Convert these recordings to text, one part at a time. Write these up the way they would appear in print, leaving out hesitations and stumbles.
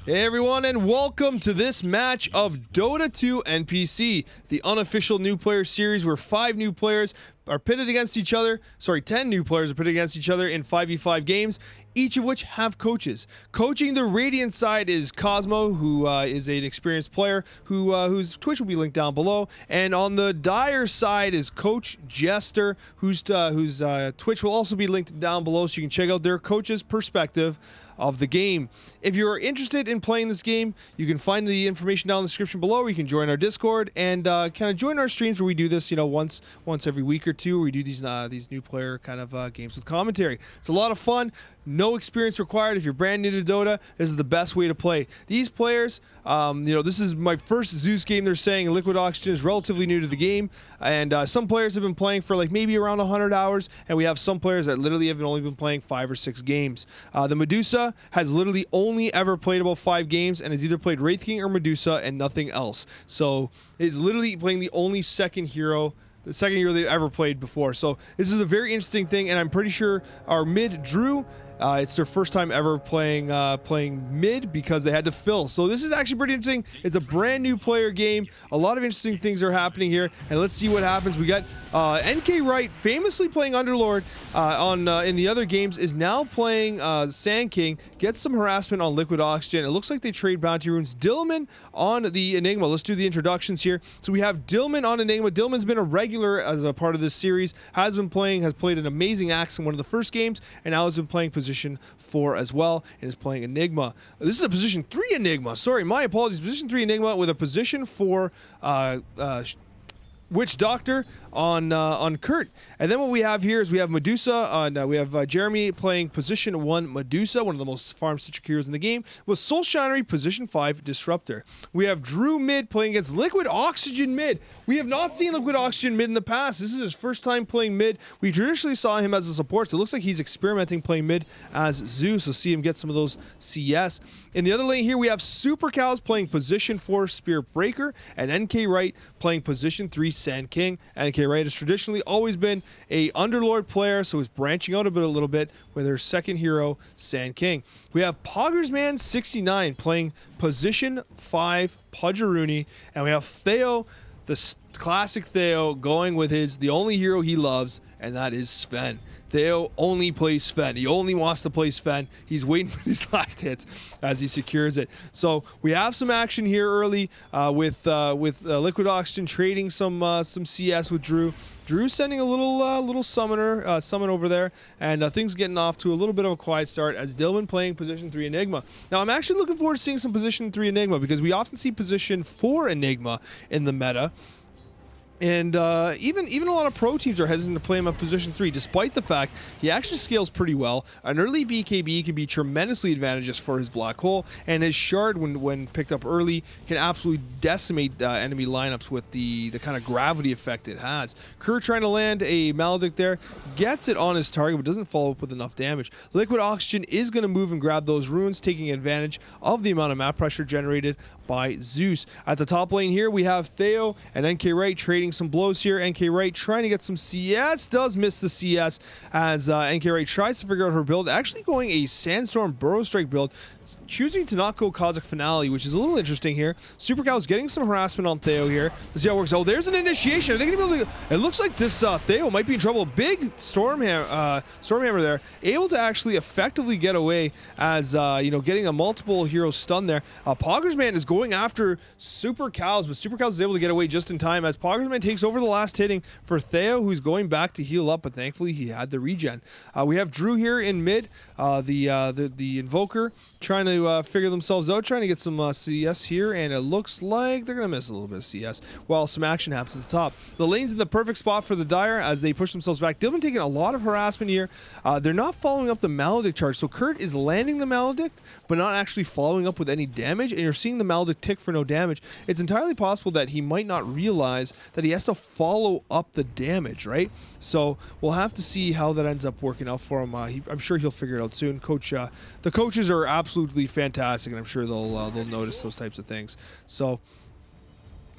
Hey everyone, and welcome to this match of Dota 2 NPC, the unofficial new player series where 5 new players are pitted against each other. 10 new players are pitted against each other in 5v5 games, each of which have coaches. Coaching the Radiant side is Cosmo, who is an experienced player whose Twitch will be linked down below. And on the Dire side is Coach Jester, whose Twitch will also be linked down below, so you can check out their coach's perspective of the game. If you're interested in playing this game, you can find the information down in the description below, or you can join our Discord and kind of join our streams where we do this, once every week or two, where we do these new player kind of games with commentary. It's a lot of fun. No experience required. If you're brand new to Dota, this is the best way to play. These players, this is my first Zeus game. They're saying Likwidoxygen is relatively new to the game, and some players have been playing for like maybe around 100 hours, and we have some players that literally have only been playing 5 or 6 games. The Medusa has literally only ever played about 5 games, and has either played Wraith King or Medusa and nothing else. So it's literally playing the only second hero they've ever played before. So this is a very interesting thing, and I'm pretty sure our mid Drew, it's their first time ever playing mid because they had to fill. So this is actually pretty interesting. It's a brand new player game. A lot of interesting things are happening here, and let's see what happens. We got nkwright, famously playing Underlord in the other games, is now playing Sand King. Gets some harassment on Likwidoxygen. It looks like they trade bounty runes. Dillman on the Enigma. Let's do the introductions here. So we have Dillman on Enigma. Dillman's been a regular as a part of this series. Has played an amazing axe in one of the first games, and now has been playing position 4 as well, and is playing Enigma. This is a position 3 Enigma. Sorry, my apologies. Position 3 Enigma with a position 4 Witch Doctor on Curt. And then what we have here is we have Medusa, we have Jirmy playing position 1 Medusa, one of the most farm citric heroes in the game, with Solshinery position 5 Disruptor. We have Drew mid playing against Likwidoxygen mid. We have not seen Likwidoxygen mid in the past. This is his first time playing mid. We traditionally saw him as a support, so it looks like he's experimenting playing mid as Zeus. So see him get some of those CS. In the other lane here, we have Supercowz playing position 4 Spirit Breaker, and nkwright playing position 3 Sand King. nkwright has traditionally always been a Underlord player, so is branching out a little bit with her second hero, Sand King. We have Poggersman69 playing position 5 Pudgeroonie, and we have Theo, the classic Theo, going with the only hero he loves, and that is Sven. Theo only plays Sven. He only wants to play Sven. He's waiting for these last hits as he secures it. So we have some action here early with Likwidoxygen trading some CS with Drew. Drew sending a little summon over there, and things getting off to a little bit of a quiet start as Dillman playing position 3 Enigma. Now I'm actually looking forward to seeing some position 3 Enigma, because we often see position 4 Enigma in the meta. And even a lot of pro teams are hesitant to play him at position 3, despite the fact he actually scales pretty well. An early BKB can be tremendously advantageous for his black hole, and his shard, when picked up early, can absolutely decimate enemy lineups with the kind of gravity effect it has. Curt trying to land a Maledict there, gets it on his target, but doesn't follow up with enough damage. Likwidoxygen is going to move and grab those runes, taking advantage of the amount of map pressure generated by Zeus. At the top lane here, we have Theo and nkwright trading some blows here. nkwright trying to get some CS, does miss the CS as nkwright tries to figure out her build, actually going a Sandstorm Burrow Strike build, choosing to not go Cossack Finale, which is a little interesting here. Supercowz getting some harassment on Theo here. Let's see how it works. Oh, there's an initiation. Are they gonna be able to, it looks like this Theo might be in trouble. Big Stormhammer there, able to actually effectively get away as getting a multiple hero stun there. Poggersman is going after Supercowz, but Supercowz is able to get away just in time as Poggersman takes over the last hitting for Theo, who's going back to heal up, but thankfully he had the regen. We have Drew here in mid, the Invoker trying to figure themselves out, trying to get some CS here, and it looks like they're going to miss a little bit of CS while some action happens at the top. The lane's in the perfect spot for the Dire as they push themselves back. Dillman taking a lot of harassment here. They're not following up the Maledict charge, so Curt is landing the Maledict, but not actually following up with any damage, and you're seeing the Maledict tick for no damage. It's entirely possible that he might not realize that he has to follow up the damage, right? So we'll have to see how that ends up working out for him. I'm sure he'll figure it out soon. The coaches are absolutely fantastic, and I'm sure they'll notice those types of things. So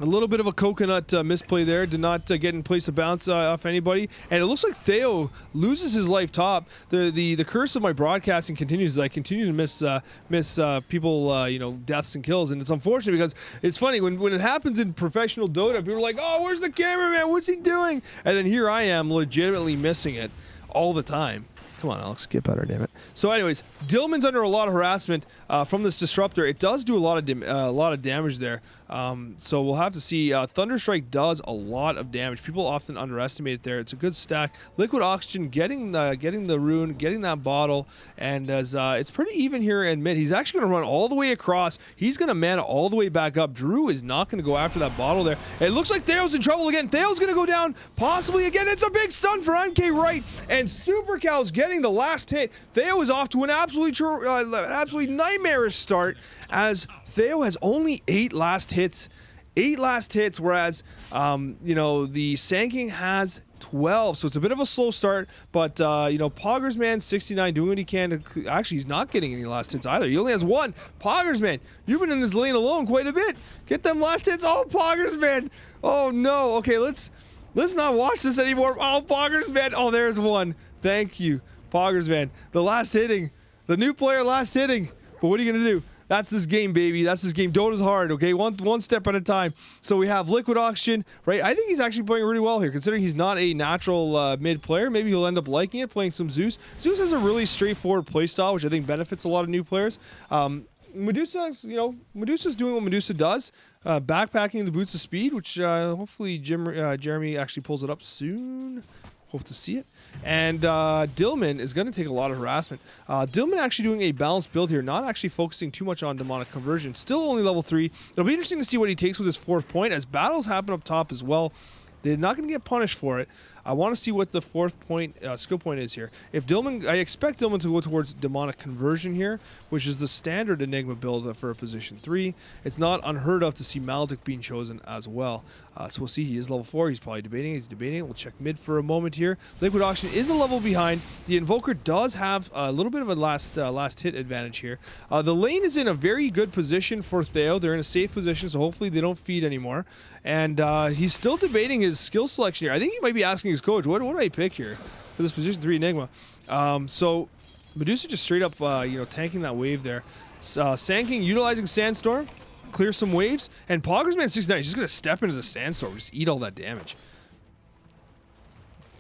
A little bit of a coconut misplay there. Did not get in place to bounce off anybody. And it looks like Theo loses his life top. The curse of my broadcasting continues. I continue to miss people, you know, deaths and kills. And it's unfortunate because it's funny when it happens in professional Dota, people are like, oh, where's the cameraman? What's he doing? And then here I am legitimately missing it all the time. Come on, Alex, get better, damn it. So anyways, Dillman's under a lot of harassment from this disruptor. It does do a lot of damage there. So we'll have to see. Thunderstrike does a lot of damage. People often underestimate it there. It's a good stack. Likwidoxygen getting the rune, getting that bottle, and as it's pretty even here in mid. He's actually going to run all the way across. He's going to mana all the way back up. Drew is not going to go after that bottle there. It looks like Theo's in trouble again. Theo's going to go down possibly again. It's a big stun for nkwright, and Supercowz getting the last hit. Theo is off to an absolutely nightmarish start as Theo has only 8 last hits. 8 last hits, whereas, you know, the Sanking has 12. So it's a bit of a slow start, but, you know, Poggersman 69 doing what he can to... Actually, he's not getting any last hits either. He only has 1. Poggersman, you've been in this lane alone quite a bit. Get them last hits. Oh, Poggersman. Oh, no. Okay, let's not watch this anymore. Oh, Poggersman. Oh, there's 1. Thank you, Poggersman. The last hitting. The new player last hitting. But what are you going to do? That's this game, baby. That's this game. Dota's hard, okay? One step at a time. So we have Likwidoxygen, right? I think he's actually playing really well here, considering he's not a natural mid player. Maybe he'll end up liking it, playing some Zeus. Zeus has a really straightforward playstyle, which I think benefits a lot of new players. Medusa, you know, Medusa's doing what Medusa does, backpacking the boots of speed, which hopefully Jirmy actually pulls it up soon. Hope to see it. And Dillman is going to take a lot of harassment. Dillman actually doing a balanced build here, not actually focusing too much on demonic conversion. Still only level 3. It'll be interesting to see what he takes with his 4th point, as battles happen up top as well. They're not going to get punished for it. I want to see what the 4th point, skill point is here. If Dillman, I expect Dillman to go towards demonic conversion here, which is the standard Enigma build for a position 3. It's not unheard of to see Maldic being chosen as well. So we'll see. He is level 4. He's probably debating. He's debating. We'll check mid for a moment here. Likwidoxygen is a level behind. The Invoker does have a little bit of a last hit advantage here. The lane is in a very good position for Theo. They're in a safe position, so hopefully they don't feed anymore. And he's still debating his skill selection here. I think he might be asking his coach, what do I pick here for this position 3 Enigma? So Medusa just straight up, you know, tanking that wave there. Sanking utilizing Sandstorm, clear some waves, and Poggersman 69 is just going to step into the Sandstorm, just eat all that damage.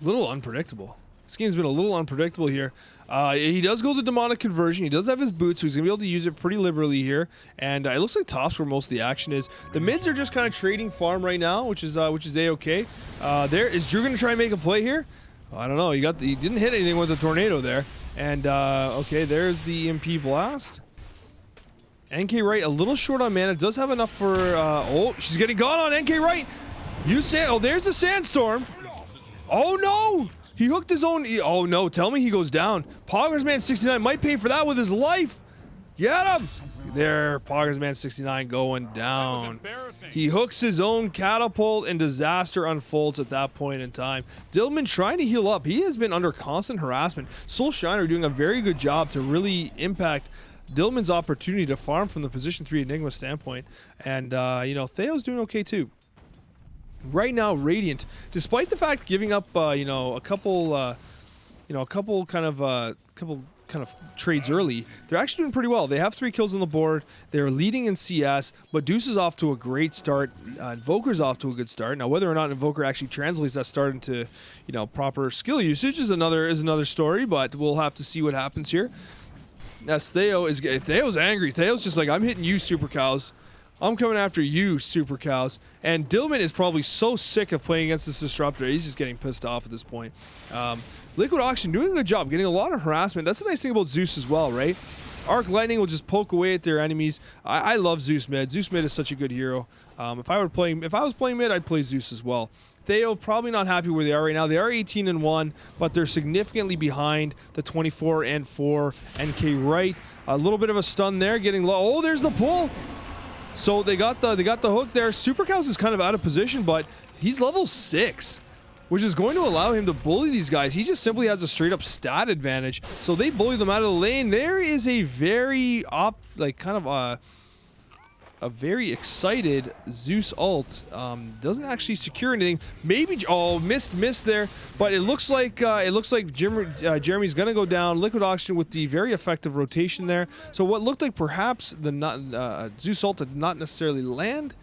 A little unpredictable. This game's been a little unpredictable here. He does go the demonic conversion. He does have his boots, so he's going to be able to use it pretty liberally here. And it looks like top's where most of the action is. The mids are just kind of trading farm right now, which is A-okay. There is Drew going to try and make a play here? I don't know. He didn't hit anything with the tornado there. And okay, there's the EMP blast. nkwright a little short on mana. Does have enough for... oh, she's getting gone on nkwright. Oh, there's the Sandstorm. Oh, no. He hooked his own... Oh, no. Tell me he goes down. Poggersman 69 might pay for that with his life. Get him. There, Poggersman 69 going down. He hooks his own catapult and disaster unfolds at that point in time. Dillman trying to heal up. He has been under constant harassment. Solshinery doing a very good job to really impact Dillman's opportunity to farm from the position 3 Enigma standpoint. And, you know, Theo's doing okay too. Right now, Radiant, despite the fact giving up, you know, a couple kind of trades early, they're actually doing pretty well. They have 3 kills on the board. They're leading in CS. Medusa's off to a great start. Invoker's off to a good start. Now, whether or not Invoker actually translates that start into, you know, proper skill usage is another story. But we'll have to see what happens here. As Theo's angry. Theo's just like, I'm hitting you, Supercowz. I'm coming after you, Supercowz. And Dillman is probably so sick of playing against this disruptor. He's just getting pissed off at this point. Likwidoxygen doing a good job, getting a lot of harassment. That's the nice thing about Zeus as well, right? Arc Lightning will just poke away at their enemies. I love Zeus mid. Zeus mid is such a good hero. If I was playing mid, I'd play Zeus as well. Theo probably not happy where they are right now. They are 18-1, but they're significantly behind the 24-4 nkwright. A little bit of a stun there, getting low. Oh, there's the pull. So they got the hook there. Supercowz is kind of out of position, but he's level 6, which is going to allow him to bully these guys. He just simply has a straight up stat advantage. So they bully them out of the lane. There is a very a very excited Zeus ult. Doesn't actually secure anything. Maybe missed there, but it looks like Jirmy's gonna go down. Likwidoxygen with the very effective rotation there. So what looked like perhaps the Zeus ult did not necessarily land.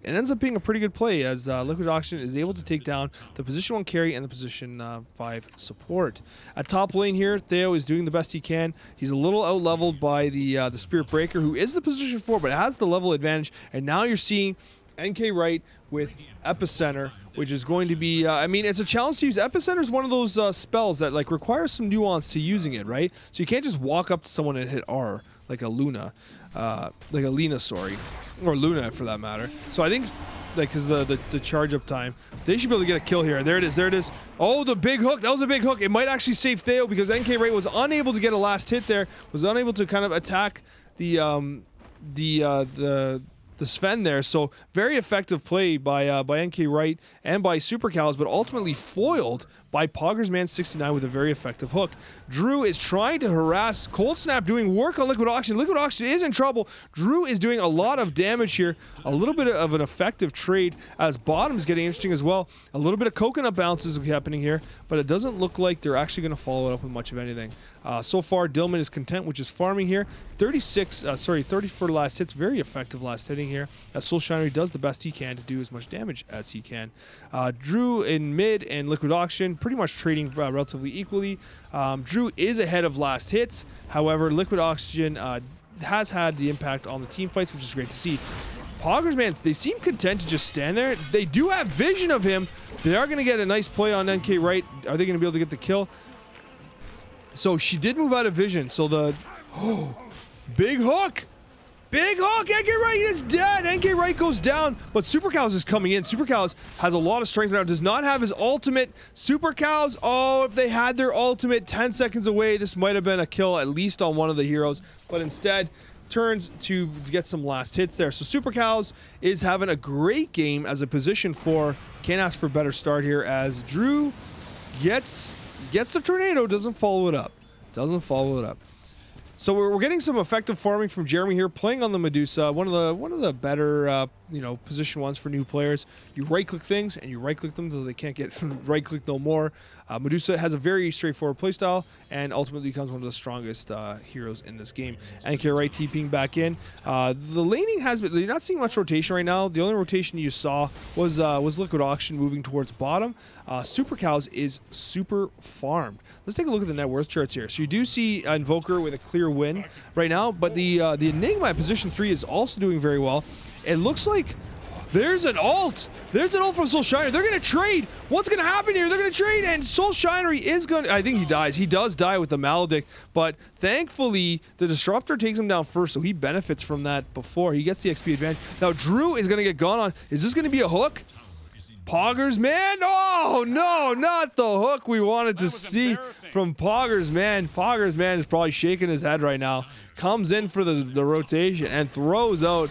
It ends up being a pretty good play as Likwidoxygen is able to take down the position 1 carry and the position 5 support. At top lane here, Theo is doing the best he can. He's a little out-leveled by the Spirit Breaker, who is the position 4, but has the level advantage. And now you're seeing nkwright with Epicenter, which is going to be, I mean, it's a challenge to use. Epicenter is one of those spells that like requires some nuance to using it, right? So you can't just walk up to someone and hit R like a Luna. Like a Lena, sorry, or Luna for that matter. So I think, like, because the charge up time, they should be able to get a kill here. There it is, there it is. Oh, the big hook, that was a big hook. It might actually save Theo because nkwright was unable to get a last hit there, was unable to kind of attack the Sven there. So very effective play by nkwright and by Supercowz, but ultimately foiled by PoggersMan69 with a very effective hook. Drew is trying to harass Cold Snap, doing work on Likwidoxygen. Likwidoxygen is in trouble. Drew is doing a lot of damage here. A little bit of an effective trade as bottom is getting interesting as well. A little bit of coconut bounces happening here, but it doesn't look like they're actually going to follow it up with much of anything. So far, Dillman is content, which is farming here. 34 last hits. Very effective last hitting here, as Solshinery does the best he can to do as much damage as he can. Drew in mid and Likwidoxygen pretty much trading relatively equally. Drew is ahead of last hits. However, Likwidoxygen has had the impact on the team fights, which is great to see. PoggersMan, they seem content to just stand there. They do have vision of him. They are going to get a nice play on nkwright. Are they going to be able to get the kill? So she did move out of vision. So the big hook. Big hook. nkwright is dead. nkwright goes down, but Supercowz is coming in. Supercowz has a lot of strength now. Does not have his ultimate. Supercowz, oh, if they had their ultimate 10 seconds away, this might have been a kill at least on one of the heroes, but instead turns to get some last hits there. So Supercowz is having a great game as a position 4. Can't ask for a better start here as Drew gets the tornado, doesn't follow it up. So we're getting some effective farming from Jirmy here, playing on the Medusa, one of the better position ones for new players. You right-click things and you right-click them so they can't get right-click no more. Medusa has a very straightforward playstyle and ultimately becomes one of the strongest heroes in this game. nkwright TPing back in. The laning has been, you're not seeing much rotation right now. The only rotation you saw was Likwidoxygen moving towards bottom. Supercowz is super farmed. Let's take a look at the net worth charts here. So you do see Invoker with a clear win right now, but the Enigma at position 3 is also doing very well. It looks like there's an ult. There's an ult from Solshinery. They're going to trade. What's going to happen here? They're going to trade, and Solshinery is going to... I think he dies. He does die with the Maledict, but thankfully, the Disruptor takes him down first, so he benefits from that before. He gets the XP advantage. Now, Drew is going to get gone on. Is this going to be a hook? PoggersMan? Oh, no, not the hook we wanted to see from PoggersMan. PoggersMan is probably shaking his head right now. Comes in for the rotation and throws out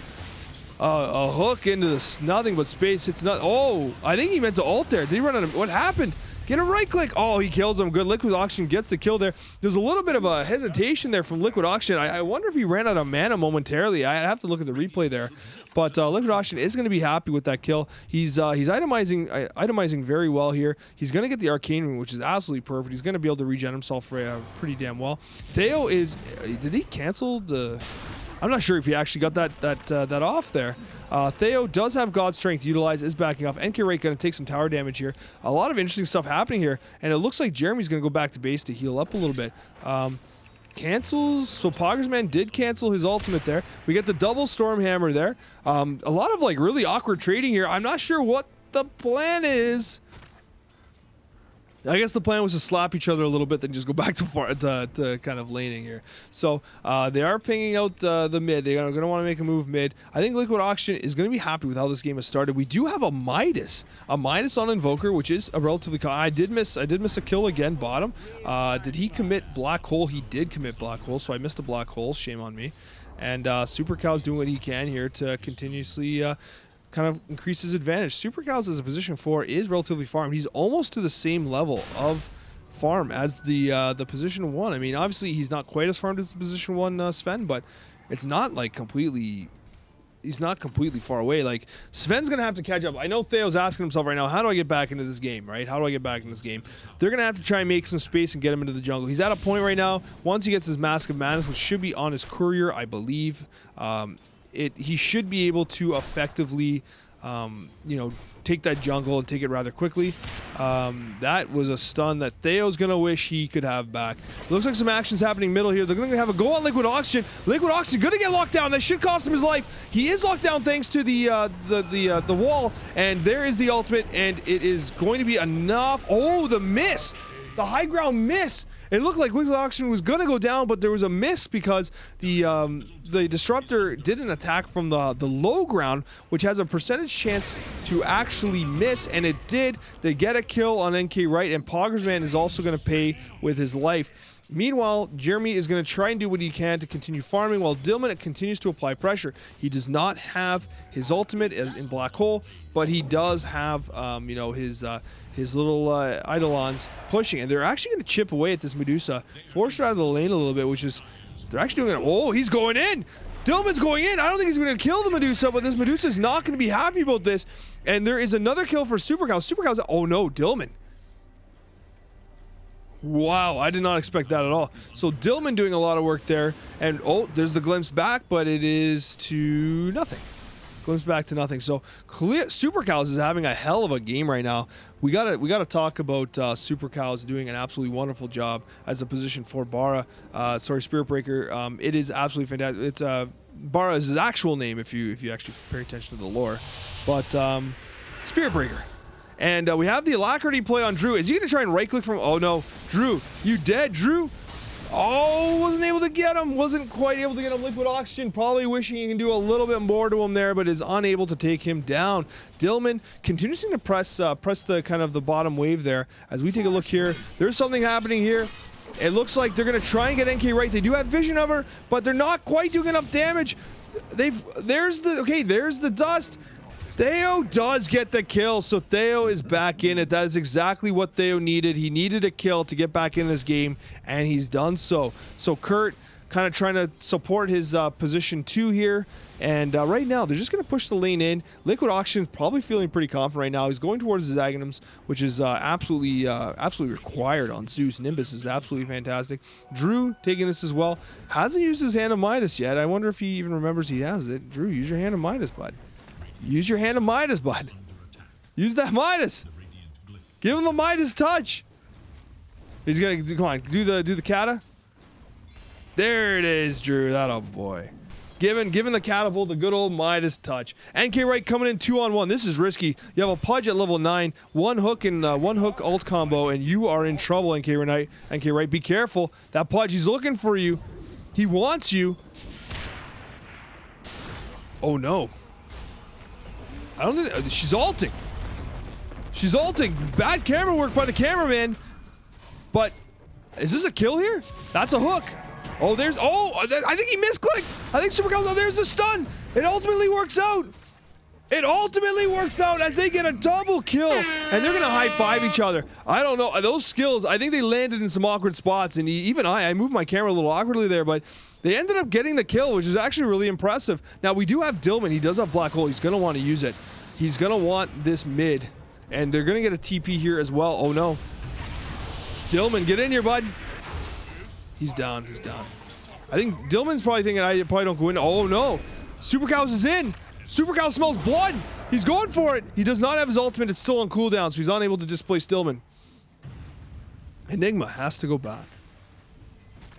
a hook into this nothing but space. It's not. Oh, I think he meant to ult there. Did he run out of? What happened? Get a right click. Oh, he kills him. Good. Likwidoxygen gets the kill there. There's a little bit of a hesitation there from Likwidoxygen. I wonder if he ran out of mana momentarily. I have to look at the replay there. But Likwidoxygen is going to be happy with that kill. He's itemizing very well here. He's going to get the Arcane Ring, which is absolutely perfect. He's going to be able to regen himself pretty damn well. Theo is... did he cancel the... I'm not sure if he actually got that off there. Theo does have God Strength utilized, is backing off. nkwright going to take some tower damage here. A lot of interesting stuff happening here, and it looks like Jirmy's going to go back to base to heal up a little bit. Cancels, so PoggersMan did cancel his ultimate there. We get the double Stormhammer there. A lot of like really awkward trading here. I'm not sure what the plan is. I guess the plan was to slap each other a little bit, then just go back to kind of laning here. So they are pinging out the mid. They're going to want to make a move mid. I think Likwidoxygen is going to be happy with how this game has started. We do have a Midas on Invoker, which is a relatively... I did miss a kill again, bottom. Did he commit Black Hole? He did commit Black Hole, so I missed a Black Hole. Shame on me. And Supercowz doing what he can here to continuously... kind of increase his advantage. Supercowz as a position 4 is relatively farmed. He's almost to the same level of farm as the position 1. I mean, obviously he's not quite as farmed as the position 1 Sven, but it's not like completely he's not completely far away. Like, Sven's going to have to catch up. I know Theo's asking himself right now, how do I get back into this game, right? How do I get back in this game? They're going to have to try and make some space and get him into the jungle. He's at a point right now, once he gets his Mask of Madness, which should be on his courier, I believe, he should be able to effectively, you know, take that jungle and take it rather quickly. That was a stun that Theo's going to wish he could have back. Looks like some action's happening middle here. They're going to have a go on Likwidoxygen. Likwidoxygen going to get locked down. That should cost him his life. He is locked down thanks to the wall, and there is the ultimate, and it is going to be enough. Oh, the miss! The high ground miss! It looked like Likwidoxygen was going to go down, but there was a miss because the Disruptor did an attack from the low ground, which has a percentage chance to actually miss, and it did. They get a kill on nkwright, and Poggersman is also going to pay with his life. Meanwhile, Jirmy is going to try and do what he can to continue farming while Dilman continues to apply pressure. He does not have his ultimate in Black Hole, but he does have, you know, his little Eidolons pushing, and they're actually going to chip away at this Medusa, force her out of the lane a little bit, which is, they're actually doing it. Oh, he's going in! Dilman's going in! I don't think he's going to kill the Medusa, but this Medusa is not going to be happy about this, and there is another kill for Supercowz. Supercowz, oh no, Dilman. Wow, I did not expect that at all. So Dilman doing a lot of work there, and oh, there's the glimpse back, but it is to nothing. Glimpse back to nothing. So clear, Supercowz is having a hell of a game right now. We gotta talk about Supercowz doing an absolutely wonderful job as a position for Bara. Sorry, Spirit Breaker. It is absolutely fantastic. It's Bara is his actual name if you actually pay attention to the lore, but Spirit Breaker. And we have the Alacrity play on Drew. Is he going to try and right-click from... Oh, no. Drew, you dead, Drew? Oh, wasn't able to get him. Wasn't quite able to get him. Likwidoxygen, probably wishing he can do a little bit more to him there, but is unable to take him down. Dilman continues to press the kind of the bottom wave there. As we take a look here, there's something happening here. It looks like they're going to try and get nkwright. They do have vision of her, but they're not quite doing enough damage. There's the dust. Theo does get the kill, so Theo is back in it. That is exactly what Theo needed. He needed a kill to get back in this game, and he's done so. So Curt kind of trying to support his position 2 here, and right now they're just going to push the lane in. Likwidoxygen is probably feeling pretty confident right now. He's going towards his Aghanims, which is absolutely required on Zeus. Nimbus is absolutely fantastic. Drew taking this as well. Hasn't used his Hand of Midas yet. I wonder if he even remembers he has it. Drew, use your Hand of Midas, bud. Use your Hand of Midas, bud. Use that Midas. Give him the Midas touch. He's gonna come on, do the kata. There it is, Drew. That a boy. Giving the catapult a good old Midas touch. nkwright coming in 2-on-1. This is risky. You have a Pudge at level 9, one hook ult combo, and you are in trouble, nkwright. Be careful. That Pudge, he's looking for you. He wants you. Oh no. I don't think she's ulting. She's ulting. Bad camera work by the cameraman. But is this a kill here? That's a hook. Oh, there's... Oh, I think he misclicked. I think Supercowz... Oh, there's the stun. It ultimately works out. It ultimately works out as they get a double kill. And they're going to high-five each other. I don't know. Those skills, I think they landed in some awkward spots. And even I moved my camera a little awkwardly there, but they ended up getting the kill, which is actually really impressive. Now, we do have Dilman. He does have Black Hole. He's going to want to use it. He's going to want this mid. And they're going to get a TP here as well. Oh, no. Dilman, get in here, bud. He's down. He's down. I think Dilman's probably thinking I probably don't go in. Oh, no. Supercowz is in. Supercowz smells blood. He's going for it. He does not have his ultimate. It's still on cooldown, so he's unable to displace Dilman. Enigma has to go back.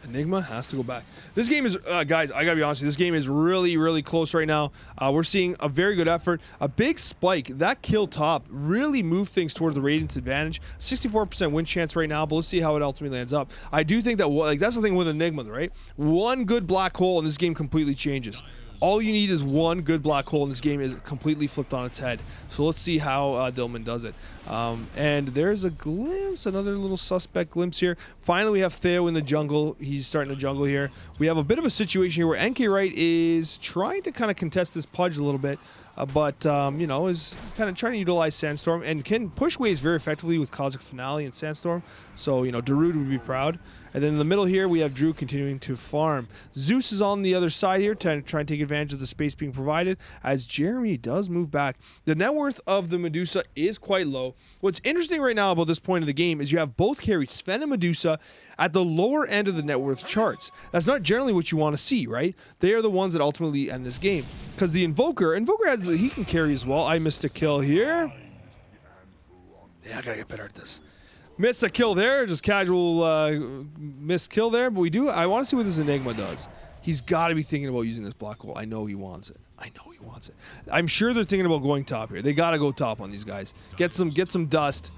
Enigma has to go back. This game is, guys, I gotta be honest with you, this game is really, really close right now. We're seeing a very good effort. A big spike. That kill top really moved things toward the Radiant's advantage. 64% win chance right now, but let's see how it ultimately lands up. I do think that, like, that's the thing with Enigma, right? One good black hole and this game completely changes. All you need is one good black hole and this game is completely flipped on its head. So let's see how Dilman does it. And there's a glimpse, another little suspect glimpse here. Finally, we have Theo in the jungle. He's starting to jungle here. We have a bit of a situation here where nkwright is trying to kind of contest this Pudge a little bit. But, you know, is kind of trying to utilize Sandstorm and can push waves very effectively with Cosmic Finale and Sandstorm. So, you know, Darude would be proud. And then in the middle here, we have Drew continuing to farm. Zeus is on the other side here to try and take advantage of the space being provided as Jirmy does move back. The net worth of the Medusa is quite low. What's interesting right now about this point of the game is you have both carries, Sven and Medusa, at the lower end of the net worth charts. That's not generally what you want to see, right? They are the ones that ultimately end this game. Because the Invoker he can carry as well. I missed a kill here. Yeah, I gotta get better at this. Missed a kill there, just casual missed kill there, but I want to see what this Enigma does. He's got to be thinking about using this black hole. I know he wants it. I'm sure they're thinking about going top here. They got to go top on these guys. Get some dust.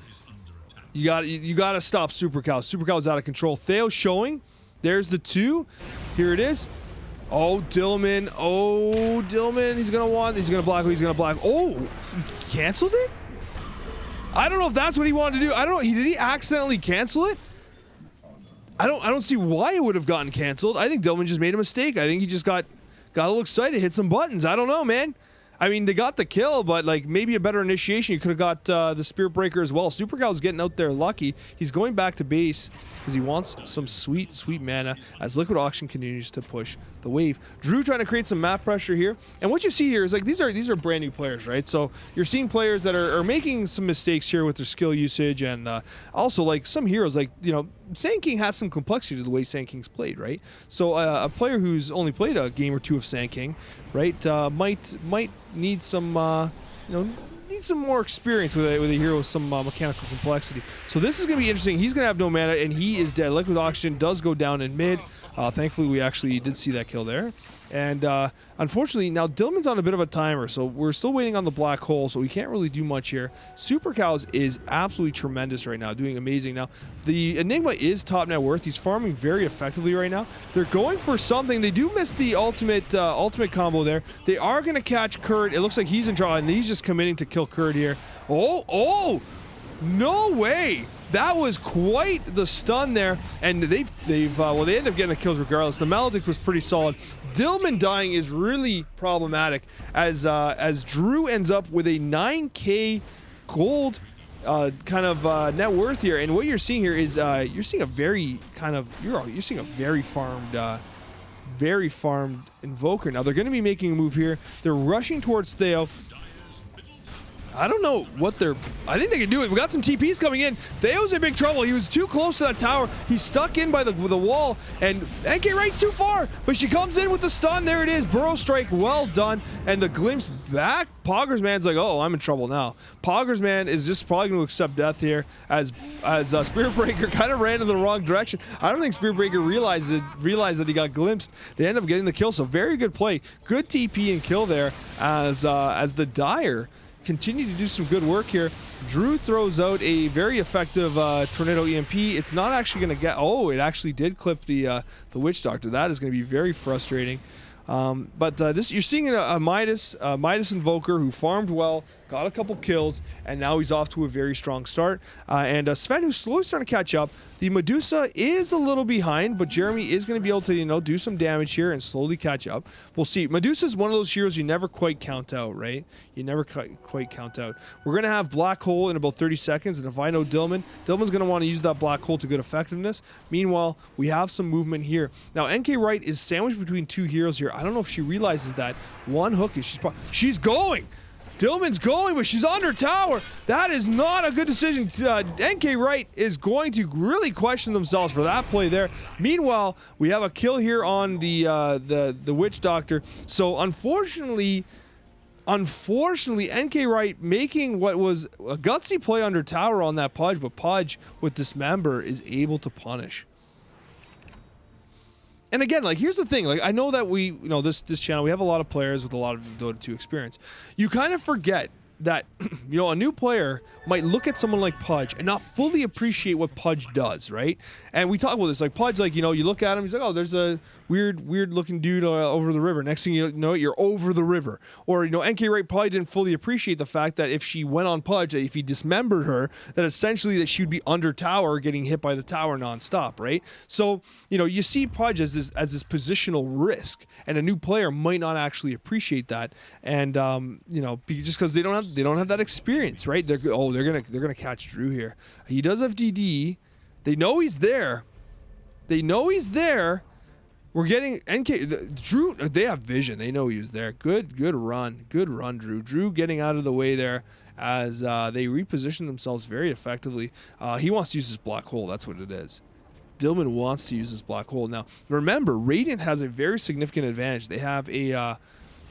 You got to stop Supercowz. Supercowz out of control. Theo showing. There's the 2. Here it is. Oh, Dillman. He's going to black hole. He's going to black. Oh, he canceled it? I don't know if that's what he wanted to do. I don't know. Did he accidentally cancel it? I don't see why it would have gotten canceled. I think Dillman just made a mistake. I think he just got a little excited, hit some buttons. I don't know, man. I mean, they got the kill, but like maybe a better initiation. You could have got the Spirit Breaker as well. Supercow's getting out there lucky. He's going back to base because he wants some sweet, sweet mana as Likwidoxygen continues to push the wave. Drew trying to create some map pressure here. And what you see here is like these are brand new players, right? So you're seeing players that are making some mistakes here with their skill usage, and also like some heroes, like, you know, Sand King has some complexity to the way Sand King's played, right? So a player who's only played a game or two of Sand King, right, might need some need some more experience with a hero with some mechanical complexity. So this is going to be interesting. He's going to have no mana, and he is dead. Likwidoxygen does go down in mid. Thankfully, we actually did see that kill there. And unfortunately, now Dillman's on a bit of a timer, so we're still waiting on the black hole, so we can't really do much here. Supercowz is absolutely tremendous right now, doing amazing. Now, the Enigma is top net worth. He's farming very effectively right now. They're going for something. They do miss the ultimate combo there. They are going to catch Curt. It looks like he's in trouble, and he's just committing to kill Curt here. Oh! No way! That was quite the stun there, and they end up getting the kills regardless. The Maledict was pretty solid. Dillman dying is really problematic as Drew ends up with a 9k gold kind of net worth here, and what you're seeing here is you're seeing a very farmed Invoker. Now they're going to be making a move here. They're rushing towards Theo. I don't know what I think they can do it. We got some TPs coming in. Theo's in big trouble. He was too close to that tower. He's stuck in by the wall, and nkwright's too far, but she comes in with the stun. There it is. Burrow strike, well done. And the glimpse back. Poggers Man's like, oh, I'm in trouble now. Poggers Man is just probably going to accept death here as Spirit Breaker kind of ran in the wrong direction. I don't think Spirit Breaker realized that he got glimpsed. They end up getting the kill, so very good play. Good TP and kill there as the Dire continue to do some good work here. Drew throws out a very effective Tornado EMP. It's not actually going to get... Oh, it actually did clip the Witch Doctor. That is going to be very frustrating. But this, you're seeing a Midas Invoker who farmed well, got a couple kills, and now he's off to a very strong start. And Sven, who's slowly starting to catch up. The Medusa is a little behind, but Jirmy is going to be able to, do some damage here and slowly catch up. We'll see. Medusa is one of those heroes you never quite count out, right? You never quite count out. We're going to have Black Hole in about 30 seconds, and if I know Dillman's going to want to use that Black Hole to good effectiveness. Meanwhile, we have some movement here. Now, nkwright is sandwiched between two heroes here. I don't know if she realizes that. One hook is she's going! Dillman's going, but she's under tower. That is not a good decision. nkwright is going to really question themselves for that play there. Meanwhile, we have a kill here on the Witch Doctor. So unfortunately, nkwright making what was a gutsy play under tower on that Pudge, but Pudge with Dismember is able to punish. And again, like, here's the thing. Like, I know that we, this channel, we have a lot of players with a lot of Dota 2 experience. You kind of forget that, a new player might look at someone like Pudge and not fully appreciate what Pudge does, right? And we talk about this, like, Pudge, like, you look at him, he's like, oh, there's a weird looking dude over the river. Next thing you know, you're over the river. Or, nkwright probably didn't fully appreciate the fact that if she went on Pudge, if he dismembered her, that essentially that she would be under tower getting hit by the tower nonstop, right? So, you see Pudge as this positional risk, and a new player might not actually appreciate that. And, just because they don't have that experience, right? They're gonna catch Drew here. He does have DD. They know he's there. They know he's there. We're getting Drew. They have vision. They know he was there. Good run. Good run, Drew. Drew getting out of the way there as they reposition themselves very effectively. He wants to use his black hole. That's what it is. Dillman wants to use his black hole. Now, remember, Radiant has a very significant advantage. They have an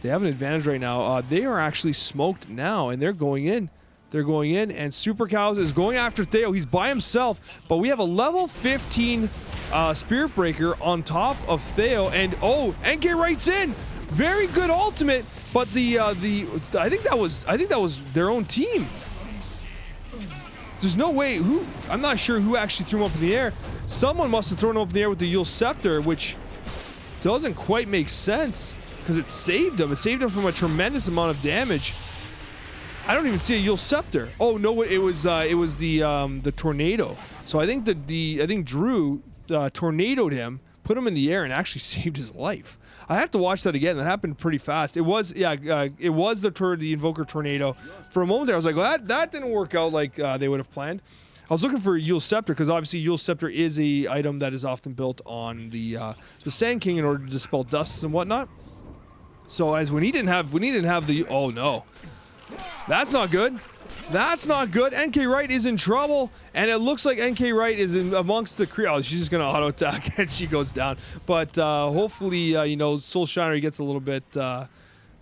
advantage right now. They are actually smoked now, and they're going in. They're going in, and Supercowz is going after Theo. He's by himself, but we have a level 15 Spirit Breaker on top of Theo, and nkwright's in. Very good ultimate, but I think that was their own team. There's no way. I'm not sure who actually threw him up in the air. Someone must have thrown him up in the air with the Yule Scepter, which doesn't quite make sense because it saved him. It saved him from a tremendous amount of damage. I don't even see a Yule Scepter. Oh no, it was the tornado. So I think Drew tornadoed him, put him in the air, and actually saved his life. I have to watch that again. That happened pretty fast. It was the Invoker tornado. For a moment there, I was like, well, that didn't work out like they would have planned. I was looking for a Yule Scepter because obviously Yule Scepter is a item that is often built on the Sand King in order to dispel dusts and whatnot. So when he didn't have the, oh no. That's not good. That's not good. nkwright is in trouble, and it looks like nkwright is in amongst the crew. Oh, she's just gonna auto attack and she goes down. But hopefully, Solshinery gets a little bit, a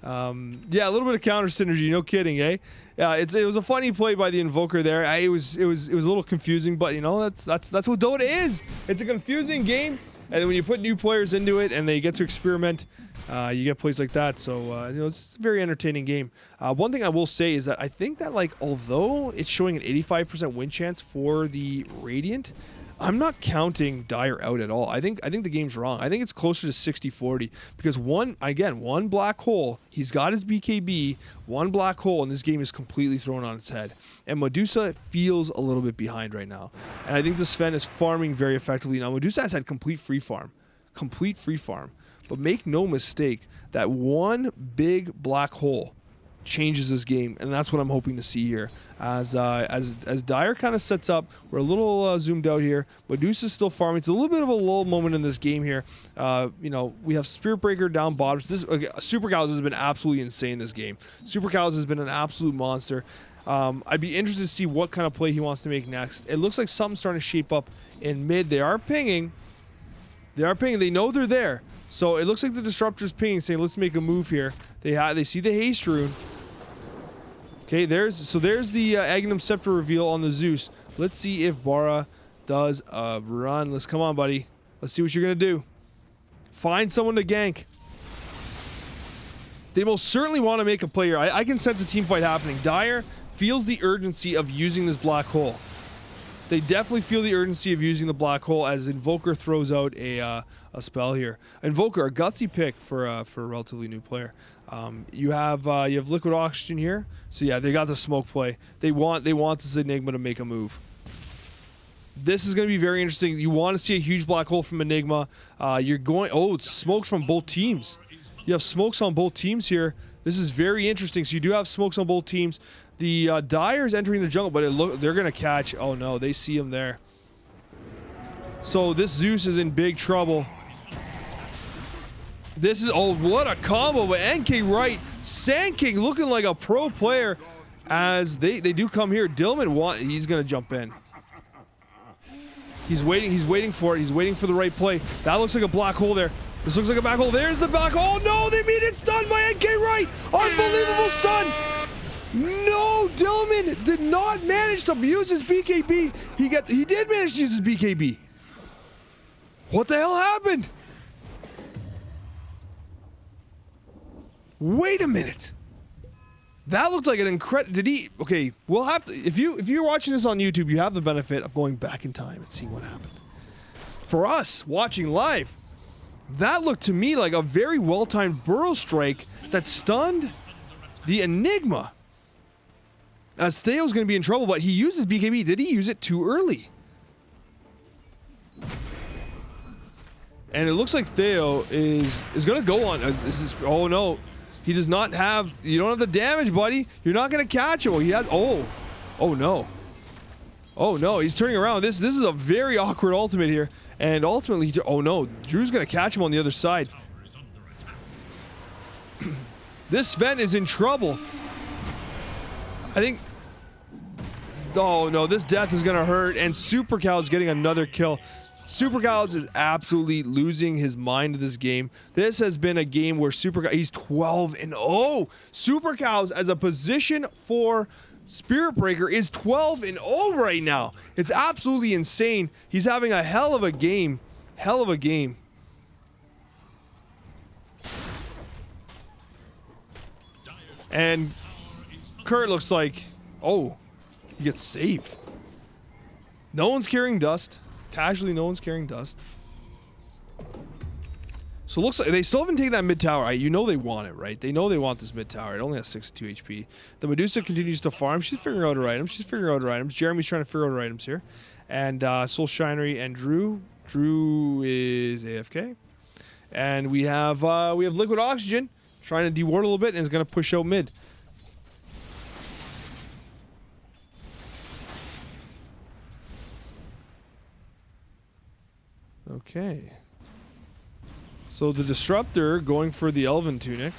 little bit of counter synergy. No kidding, eh? Yeah, it was a funny play by the Invoker there. It was a little confusing, but that's what Dota is. It's a confusing game, and then when you put new players into it and they get to experiment. You get plays like that, so it's a very entertaining game. One thing I will say is that I think that although it's showing an 85% win chance for the Radiant, I'm not counting Dire out at all. I think the game's wrong. I think it's closer to 60-40 because one black hole. He's got his BKB, one black hole, and this game is completely thrown on its head. And Medusa feels a little bit behind right now, and I think the Sven is farming very effectively now. Medusa has had complete free farm. But make no mistake, that one big black hole changes this game, and that's what I'm hoping to see here. As Dire kind of sets up, we're a little zoomed out here. Medusa's still farming. It's a little bit of a lull moment in this game here. We have Spirit Breaker down bottom. Supercowz has been absolutely insane this game. Supercowz has been an absolute monster. I'd be interested to see what kind of play he wants to make next. It looks like something's starting to shape up in mid. They are pinging. They know they're there. So it looks like the Disruptor's pinging, saying, let's make a move here. They see the Haste Rune. Okay, there's the Agnum Scepter reveal on the Zeus. Let's see if Bara does a run. Come on, buddy. Let's see what you're going to do. Find someone to gank. They most certainly want to make a play here. I can sense a team fight happening. Dire feels the urgency of using this black hole. They definitely feel the urgency of using the black hole as Invoker throws out a spell here. Invoker, a gutsy pick for a relatively new player. You have Likwidoxygen here, so yeah, they got the smoke play. They want this Enigma to make a move. This is going to be very interesting. You want to see a huge black hole from Enigma. It's smokes from both teams. You have smokes on both teams here. This is very interesting. So you do have smokes on both teams. The Dire is entering the jungle, but they're going to catch. Oh no, they see him there. So this Zeus is in big trouble. This is, what a combo, but nkwright, Sand King looking like a pro player as they do come here. Dillman, he's going to jump in. He's waiting for it. He's waiting for the right play. That looks like a black hole there. This looks like a black hole. There's the black hole. Oh no, they mean it's stunned by nkwright. Unbelievable stun. No, Dillman did not manage to use his BKB. He did manage to use his BKB. What the hell happened? Wait a minute. That looked like an incredible. Did he? Okay, we'll have to. If you're watching this on YouTube, you have the benefit of going back in time and seeing what happened. For us watching live, that looked to me like a very well-timed burrow strike that stunned the Enigma. As Theo's going to be in trouble, but he uses BKB. Did he use it too early? And it looks like Theo is going to go on. Oh no. He does not have, you don't have the damage, buddy. You're not going to catch him. He has, oh no. Oh no, he's turning around. This is a very awkward ultimate here. And ultimately, oh no, Drew's going to catch him on the other side. This Sven is in trouble. I think... Oh no, this death is going to hurt. And Supercowz getting another kill. Supercowz is absolutely losing his mind in this game. This has been a game where Supercowz, he's 12-0. Supercowz as a position for Spirit Breaker is 12-0 right now. It's absolutely insane. He's having a hell of a game. Hell of a game. And Curt looks like, oh, he gets saved. No one's carrying dust. Casually, no one's carrying dust. So it looks like they still haven't taken that mid tower. You know they want it, right? They know they want this mid tower. It only has 62 HP. The Medusa continues to farm. She's figuring out her items. Jirmy's trying to figure out her items here. And Solshinery and Drew. Drew is AFK. And we have Likwidoxygen trying to deward a little bit and is going to push out mid. Okay. So the Disruptor going for the Elven Tunic.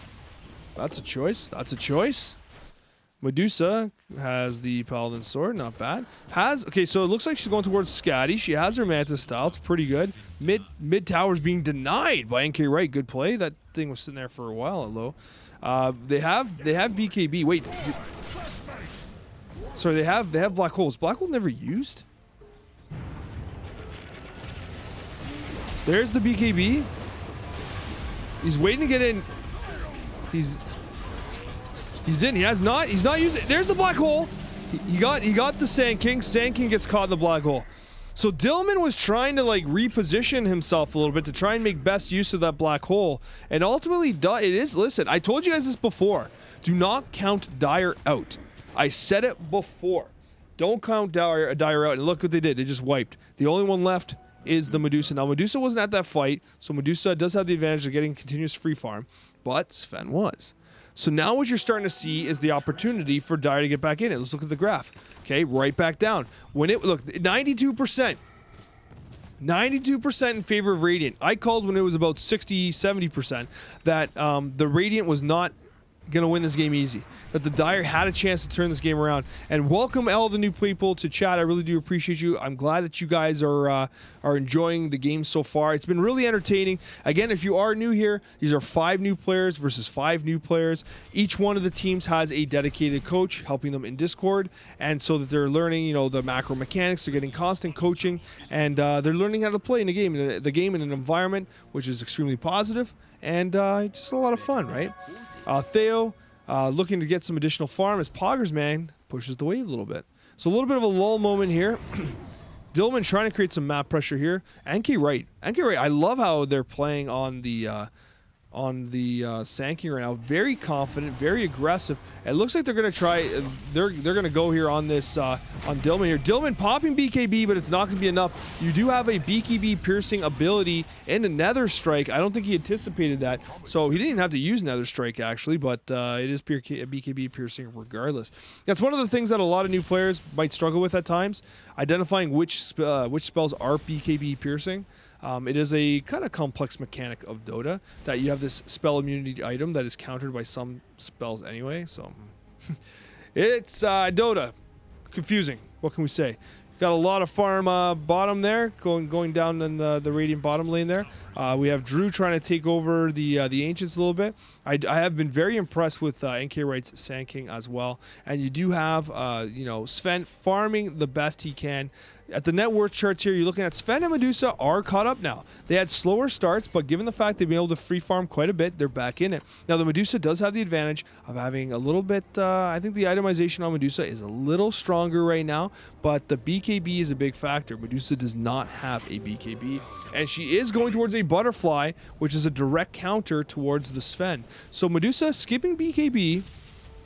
That's a choice. That's a choice. Medusa has the Paladin Sword. Not bad. Okay, so it looks like she's going towards Scatty. She has her Mantis style. It's pretty good. Mid tower's being denied by nkwright. Good play. That thing was sitting there for a while at low. They have BKB. Wait. Sorry, they have Black Holes. Black Hole never used? There's the BKB. He's waiting to get in. He's in. He's not using it. There's the black hole. He got the Sand King. Sand King gets caught in the black hole. So Dillman was trying to like reposition himself a little bit to try and make best use of that black hole. And ultimately, it is. Listen, I told you guys this before. Do not count Dire out. I said it before. Don't count Dire out. And look what they did. They just wiped. The only one left is the Medusa. Now, Medusa wasn't at that fight, so Medusa does have the advantage of getting continuous free farm, but Sven was. So now what you're starting to see is the opportunity for Dire to get back in it. Let's look at the graph. Okay, right back down. Look, 92%. 92% in favor of Radiant. I called when it was about 60, 70% that the Radiant was not going to win this game easy. That the Dire had a chance to turn this game around. And welcome all the new people to chat. I really do appreciate you. I'm glad that you guys are enjoying the game so far. It's been really entertaining. Again, if you are new here, these are 5 new players versus 5 new players. Each one of the teams has a dedicated coach helping them in Discord, and so that they're learning, you know, the macro mechanics. They're getting constant coaching, and they're learning how to play in the game in an environment which is extremely positive and just a lot of fun, right? Theo looking to get some additional farm as Poggers Man pushes the wave a little bit. So a little bit of a lull moment here. Dillman trying to create some map pressure here. nkwright. I love how they're playing on the Sand King right now. Very confident, very aggressive. It looks like they're going to try. They're going to go here on this on Dillman here. Dillman popping BKB, but it's not going to be enough. You do have a BKB piercing ability and a Nether Strike. I don't think he anticipated that, so he didn't even have to use Nether Strike actually. But it is BKB piercing regardless. That's one of the things that a lot of new players might struggle with at times, identifying which spells are BKB piercing. It is a kind of complex mechanic of Dota that you have this spell immunity item that is countered by some spells anyway. So it's Dota. Confusing. What can we say? Got a lot of farm bottom there, going down in the Radiant bottom lane there. We have Drew trying to take over the Ancients a little bit. I have been very impressed with nkwright's Sand King as well. And you do have you know, Sven farming the best he can. At the net worth charts here, you're looking at Sven and Medusa are caught up now. They had slower starts, but given the fact they've been able to free farm quite a bit, they're back in it. Now, the Medusa does have the advantage of having a little bit, I think the itemization on Medusa is a little stronger right now, but the BKB is a big factor. Medusa does not have a BKB, and she is going towards a Butterfly, which is a direct counter towards the Sven. So Medusa skipping BKB,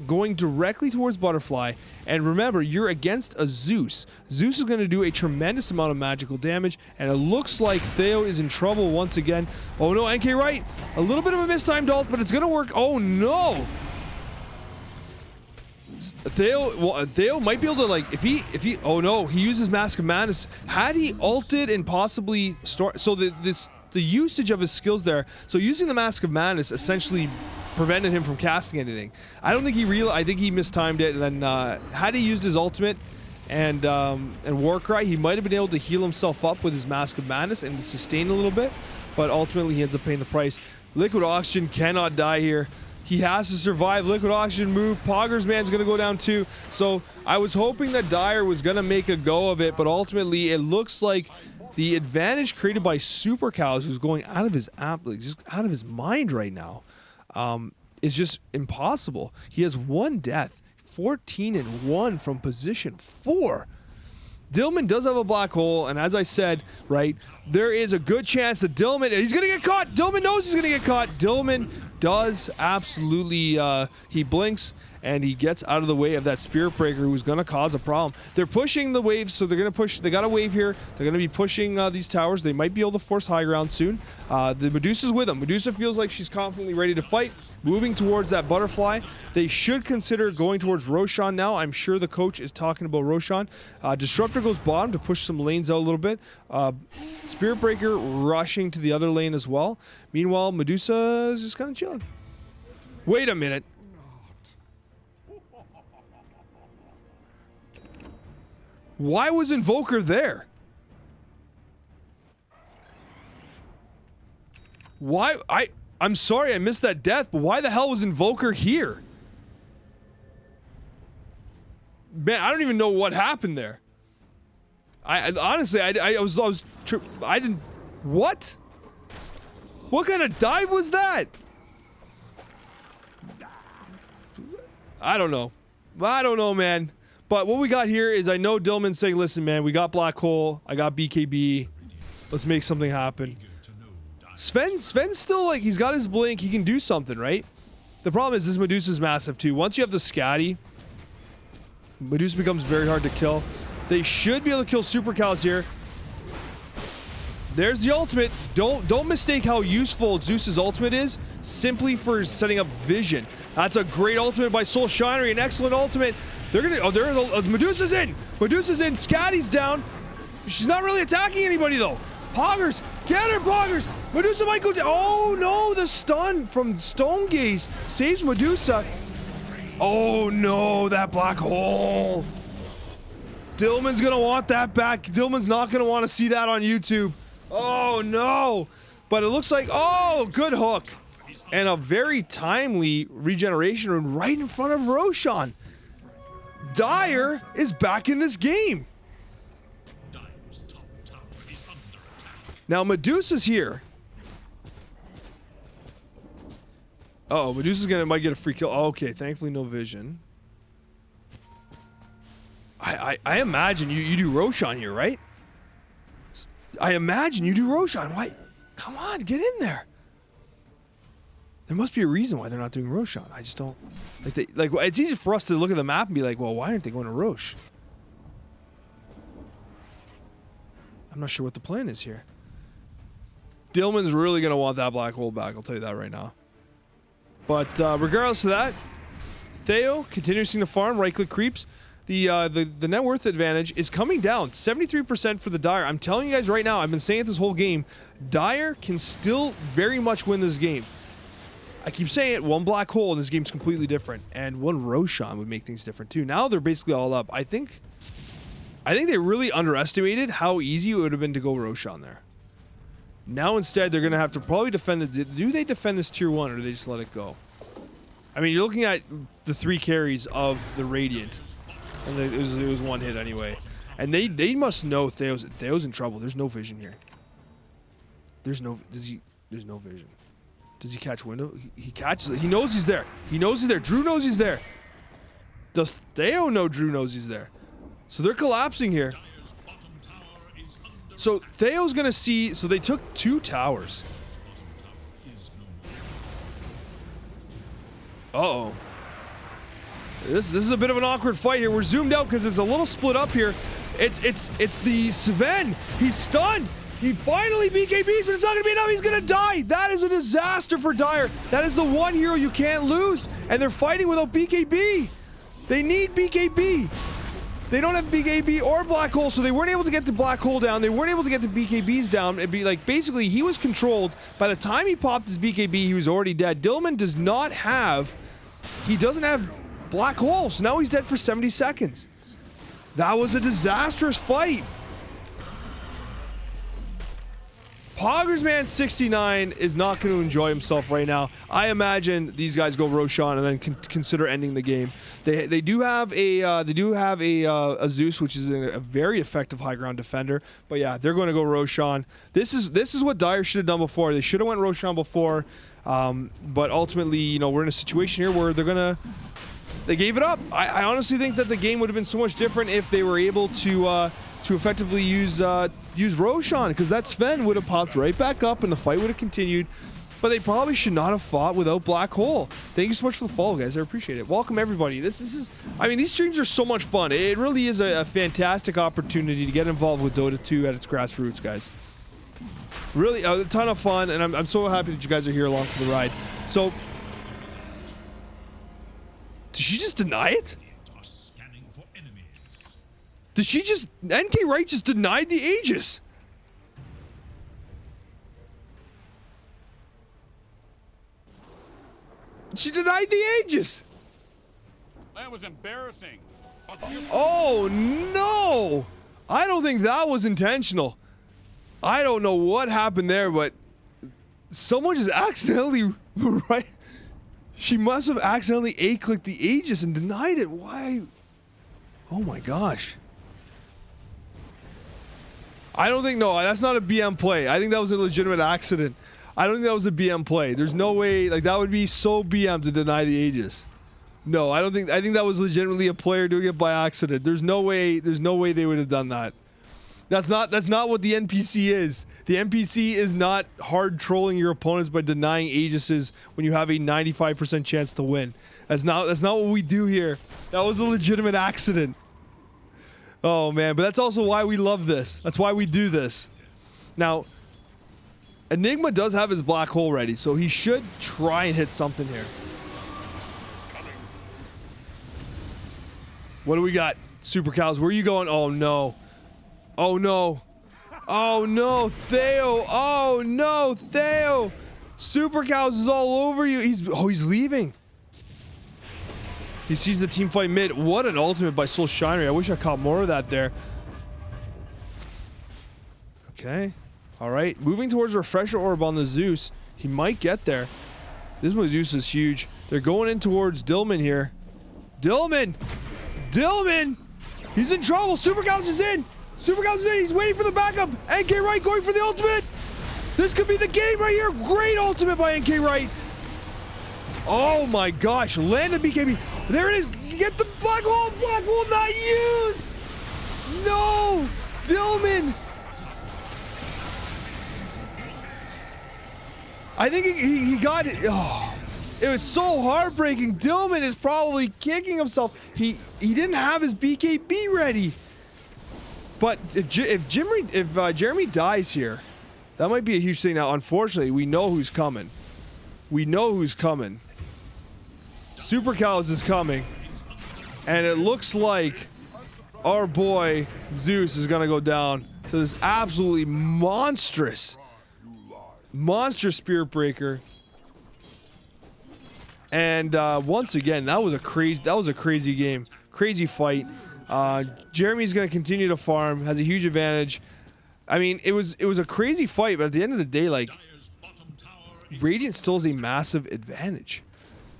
going directly towards Butterfly, and remember, you're against a Zeus. Zeus is going to do a tremendous amount of magical damage, and it looks like Theo is in trouble once again. Oh no, nkwright, a little bit of a mistimed ult, but it's going to work. Oh no! Theo might be able to, like, if he oh no, he uses Mask of Madness. Had he ulted and possibly so the usage of his skills there, so using the Mask of Madness essentially prevented him from casting anything. I don't think I think he mistimed it, and then had he used his ultimate and Warcry, he might have been able to heal himself up with his Mask of Madness and sustain a little bit, but ultimately he ends up paying the price. Likwidoxygen cannot die here. He has to survive. Likwidoxygen move. Pogger's man's going to go down too. So I was hoping that Dire was going to make a go of it, but ultimately it looks like the advantage created by Supercowz, who's going out of his just out of his mind right now, is just impossible. He has one death, 14-1 from position 4. Dillman does have a black hole, and as I said, right, there is a good chance that he's gonna get caught. Dillman knows he's gonna get caught. Dillman does absolutely, he blinks and he gets out of the way of that Spirit Breaker who's gonna cause a problem. They're pushing the waves, so they're gonna push, they got a wave here. They're gonna be pushing these towers. They might be able to force high ground soon. The Medusa's with them. Medusa feels like she's confidently ready to fight, moving towards that butterfly. They should consider going towards Roshan now. I'm sure the coach is talking about Roshan. Disruptor goes bottom to push some lanes out a little bit. Spirit Breaker rushing to the other lane as well. Meanwhile, Medusa is just kind of chilling. Wait a minute. Why was Invoker there? Why? I'm sorry I missed that death, but why the hell was Invoker here? Man, I don't even know what happened there. Honestly, I didn't. What? What kind of dive was that? I don't know. I don't know, man. But what we got here is, I know Dillman's saying, listen, man, we got Black Hole. I got BKB. Let's make something happen. Sven's still, like, he's got his blink. He can do something, right? The problem is this Medusa's massive, too. Once you have the Scatty, Medusa becomes very hard to kill. They should be able to kill Supercowz here. There's the ultimate. Don't mistake how useful Zeus's ultimate is simply for setting up vision. That's a great ultimate by Solshinery, an excellent ultimate. They're gonna, Medusa's in! Medusa's in, Scatty's down. She's not really attacking anybody though. Poggers, get her, Poggers! Medusa might go down. Oh no, the stun from Stone Gaze saves Medusa. Oh no, that black hole. Dillman's gonna want that back. Dillman's not gonna want to see that on YouTube. Oh no! But it looks like, oh, good hook. And a very timely regeneration rune right in front of Roshan. Dire is back in this game. Now Medusa's here. Uh-oh, Medusa's might get a free kill. Oh, okay, thankfully no vision. I imagine you do Roshan here, right? I imagine you do Roshan. Why? Come on, get in there. There must be a reason why they're not doing Roshan. I just don't like it's easy for us to look at the map and be like, well, why aren't they going to Rosh? I'm not sure what the plan is here. Dillman's really going to want that black hole back, I'll tell you that right now. But regardless of that, Theo continuing to farm, right click creeps. The net worth advantage is coming down 73% for the Dire. I'm telling you guys right now, I've been saying it this whole game, Dire can still very much win this game. I keep saying it, one black hole and this game's completely different, and one Roshan would make things different too. Now they're basically all up. I think they really underestimated how easy it would have been to go Roshan there. Now instead they're gonna have to probably defend do they defend this tier 1 or do they just let it go? I mean, you're looking at the 3 carries of the Radiant, and it was one hit anyway, and they must know Theo's in trouble. There's no vision here. There's no vision. Does he catch window? He catches it. He knows he's there. He knows he's there. Drew knows he's there. Does Theo know Drew knows he's there? So they're collapsing here. So Theo's gonna see. So they took 2 towers. Uh-oh. This is a bit of an awkward fight here. We're zoomed out because it's a little split up here. It's the Sven. He's stunned. He finally BKBs, but it's not going to be enough. He's going to die. That is a disaster for Dire. That is the one hero you can't lose, and they're fighting without BKB. They need BKB. They don't have BKB or Black Hole, so they weren't able to get the Black Hole down. They weren't able to get the BKBs down. It'd be like, basically, he was controlled. By the time he popped his BKB, he was already dead. Dillman does not have... He doesn't have Black Hole, so now he's dead for 70 seconds. That was a disastrous fight. Poggersman 69 is not going to enjoy himself right now. I imagine these guys go Roshan and then consider ending the game. They do have a Zeus, which is a very effective high ground defender. But yeah, they're going to go Roshan. This is what Dire should have done before. They should have went Roshan before. But ultimately, you know, we're in a situation here where they gave it up. I honestly think that the game would have been so much different if they were able to effectively use Roshan, because that Sven would have popped right back up and the fight would have continued. But they probably should not have fought without Black Hole. Thank you so much for the follow, guys. I appreciate it. Welcome, everybody. This is, I mean, these streams are so much fun. It really is a fantastic opportunity to get involved with Dota 2 at its grassroots, guys. Really a ton of fun, and I'm so happy that you guys are here along for the ride. So, did she just deny it? Did she just... nkwright just denied the Aegis. She denied the Aegis. That was embarrassing. Oh, no. I don't think that was intentional. I don't know what happened there, but someone just accidentally... right? She must have accidentally A-clicked the Aegis and denied it. Why? Oh, my gosh. I don't think, no, that's not a BM play. I think that was a legitimate accident. I don't think that was a BM play. There's no way, like, that would be so BM to deny the Aegis. No, I think that was legitimately a player doing it by accident. There's no way they would have done that. That's not what the NPC is. The NPC is not hard trolling your opponents by denying Aegises when you have a 95% chance to win. That's not what we do here. That was a legitimate accident. Oh, man, but that's also why we love this. That's why we do this. Now, Enigma does have his Black Hole ready, so he should try and hit something here. What do we got? Supercowz, where are you going? Oh, no. Oh, no. Oh, no, Theo. Oh, no, Theo. Supercowz is all over you. He's leaving. He sees the team fight mid. What an ultimate by Solshinery. I wish I caught more of that there. Okay. All right. Moving towards Refresher Orb on the Zeus. He might get there. This Zeus is huge. They're going in towards Dillman here. Dillman! Dillman! He's in trouble. Supercowz is in. Supercowz is in. He's waiting for the backup. nkwright going for the ultimate. This could be the game right here. Great ultimate by nkwright. Oh my gosh. Landed BKB. There it is. Get the Black Hole. Black Hole not used. No. Dillman. I think he got it. Oh, it was so heartbreaking. Dillman is probably kicking himself. He didn't have his BKB ready. But if Jirmy dies here, that might be a huge thing. Now, unfortunately, we know who's coming. We know who's coming. Supercowz is coming. And it looks like our boy Zeus is going to go down to this absolutely monstrous Spirit Breaker. And once again, that was a crazy game. Crazy fight. Jirmy's going to continue to farm, has a huge advantage. I mean, it was a crazy fight, but at the end of the day, like, Radiant still has a massive advantage.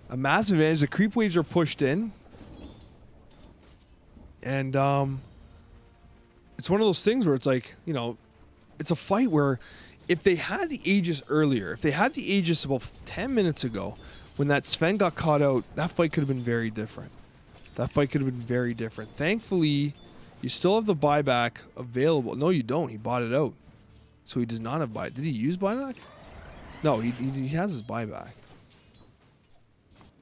A massive advantage. The creep waves are pushed in. And it's one of those things where it's like, you know, it's a fight where if they had the Aegis earlier, if they had the Aegis about 10 minutes ago, when that Sven got caught out, that fight could have been very different. That fight could have been very different. Thankfully, you still have the buyback available. No, you don't. He bought it out. So he does not have buy. Did he use buyback? No, he has his buyback.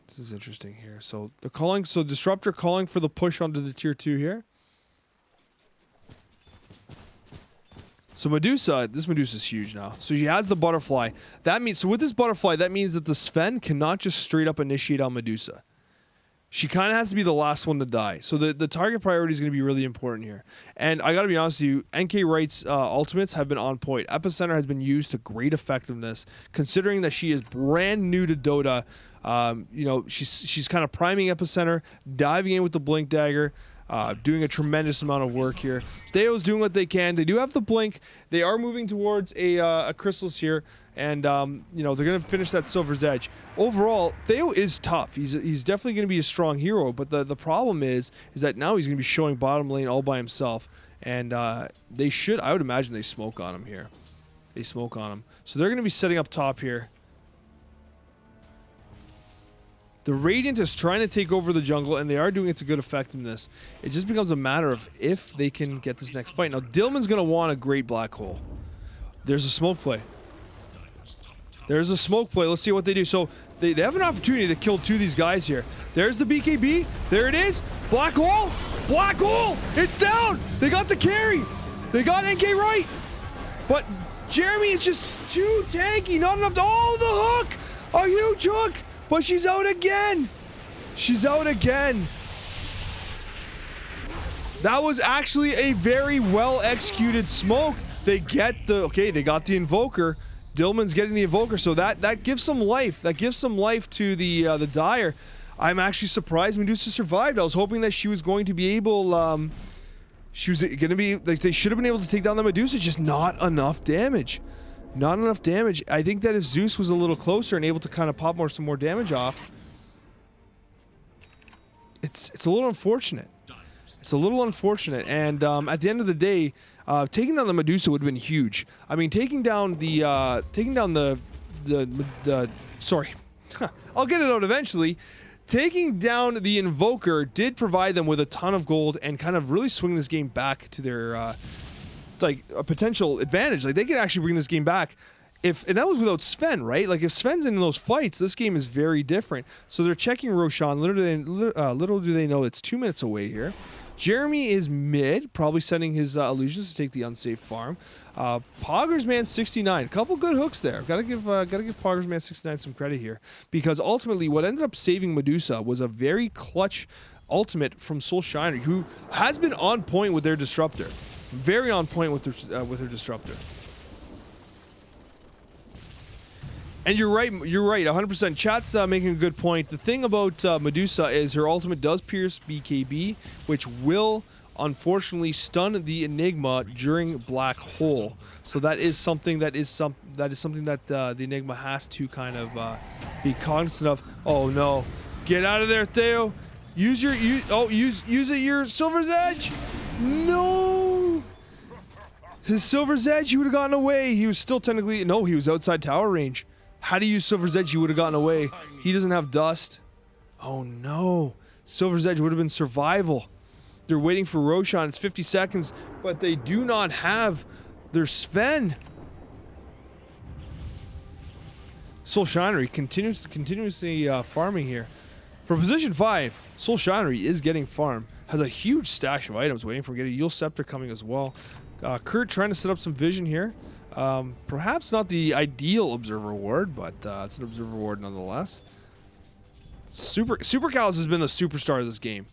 This is interesting here. So they're calling. So Disruptor calling for the push onto the tier 2 here. So Medusa, this Medusa is huge now. So she has the butterfly. That means, so with this butterfly, that means that the Sven cannot just straight up initiate on Medusa. She kind of has to be the last one to die. So the target priority is going to be really important here. And I got to be honest with you, nkwright's ultimates have been on point. Epicenter has been used to great effectiveness, considering that she is brand new to Dota. You know, she's kind of priming Epicenter, diving in with the Blink Dagger, doing a tremendous amount of work here. Theo's doing what they can. They do have the Blink. They are moving towards a Crystals here. And, you know, they're going to finish that Silver's Edge. Overall, Theo is tough. He's definitely going to be a strong hero. But the problem is that now he's going to be showing bottom lane all by himself. And they should, I would imagine they smoke on him here. They smoke on him. So they're going to be setting up top here. The Radiant is trying to take over the jungle, and they are doing it to good effectiveness. It just becomes a matter of if they can get this next fight. Now, Dillman's going to want a great black hole. There's a smoke play. There's a smoke play. Let's see what they do. So they have an opportunity to kill two of these guys here. There's the BKB. There it is. Black hole. Black hole. It's down. They got the carry. They got nkwright. But Jirmy is just too tanky. Not enough to... Oh, the hook. A huge hook. But she's out again. She's out again. That was actually a very well executed smoke. They get the... Okay, they got the Invoker. Dillman's getting the Invoker, so that gives some life. That gives some life to the Dire. I'm actually surprised Medusa survived. I was hoping that she was going to be able... she was going to be... Like, they should have been able to take down the Medusa. Just not enough damage. Not enough damage. I think that if Zeus was a little closer and able to kind of pop some more damage off... It's a little unfortunate. It's a little unfortunate. And at the end of the day... taking down the Medusa would have been huge. I mean, taking down the sorry, I'll get it out eventually. Taking down the Invoker did provide them with a ton of gold and kind of really swing this game back to their like a potential advantage. Like they could actually bring this game back. And that was without Sven, right? Like if Sven's in those fights, this game is very different. So they're checking Roshan. Little do they know it's 2 minutes away here. Jirmy is mid, probably sending his illusions to take the unsafe farm. Poggersman 69, a couple good hooks there. Gotta give Poggersman 69 some credit here, because ultimately what ended up saving Medusa was a very clutch ultimate from Solshinery, who has been on point with their disruptor, very on point with their disruptor. And you're right, 100%. Chat's making a good point. The thing about Medusa is her ultimate does pierce BKB, which will unfortunately stun the Enigma during Black Hole. So that is something that the Enigma has to kind of be cognizant of. Oh no! Get out of there, Theo! Use your Silver's Edge! No! His Silver's Edge, he would have gotten away. He was still technically he was outside tower range. How do you use Silver's Edge? He would have gotten away. He doesn't have dust. Oh no. Silver's Edge would have been survival. They're waiting for Roshan. It's 50 seconds, but they do not have their Sven. Solshinery continuously farming here. For position 5, Solshinery is getting farm. Has a huge stash of items waiting for him. Get a Yule Scepter coming as well. Curt trying to set up some vision here. Perhaps not the ideal Observer Ward, but it's an Observer Ward nonetheless. Supercowz has been the superstar of this game.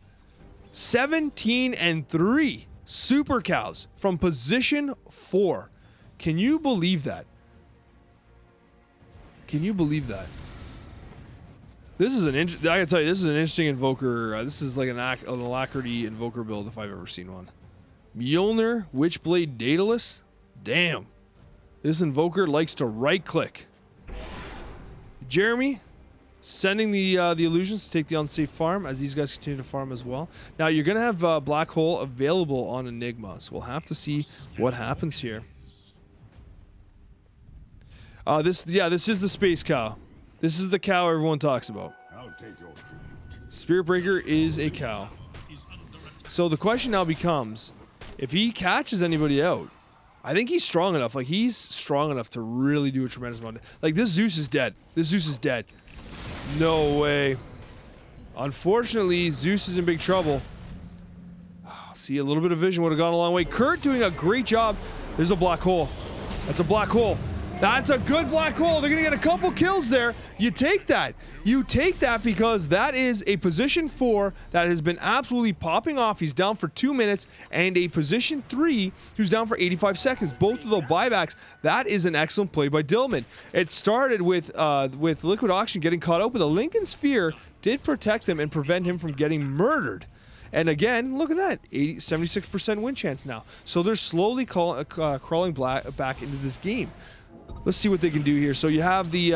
17-3 Supercowz from position 4. Can you believe that? Can you believe that? This is I gotta tell you, this is an interesting Invoker. This is like an Alacrity Invoker build if I've ever seen one. Mjolnir, Witchblade, Daedalus. Damn. This Invoker likes to right-click. Jirmy sending the illusions to take the unsafe farm as these guys continue to farm as well. Now you're gonna have Black Hole available on Enigma, so we'll have to see what happens here. This is the space cow. This is the cow everyone talks about. I'll take your tribute. Spirit Breaker is a cow. So the question now becomes, if he catches anybody out, I think he's strong enough. Like, he's strong enough to really do a tremendous amount. Like, this Zeus is dead. This Zeus is dead. No way. Unfortunately, Zeus is in big trouble. See, a little bit of vision would have gone a long way. Curt doing a great job. There's a black hole. That's a black hole. That's a good black hole. They're going to get a couple kills there. You take that. You take that because that is a position 4 that has been absolutely popping off. He's down for 2 minutes, and a position 3 who's down for 85 seconds. Both of the buybacks. That is an excellent play by Dillman. It started with Likwidoxygen getting caught up with a Lincoln Sphere. Did protect him and prevent him from getting murdered. And again, look at that, 76% win chance now. So they're slowly crawling back into this game. Let's see what they can do here. So you have the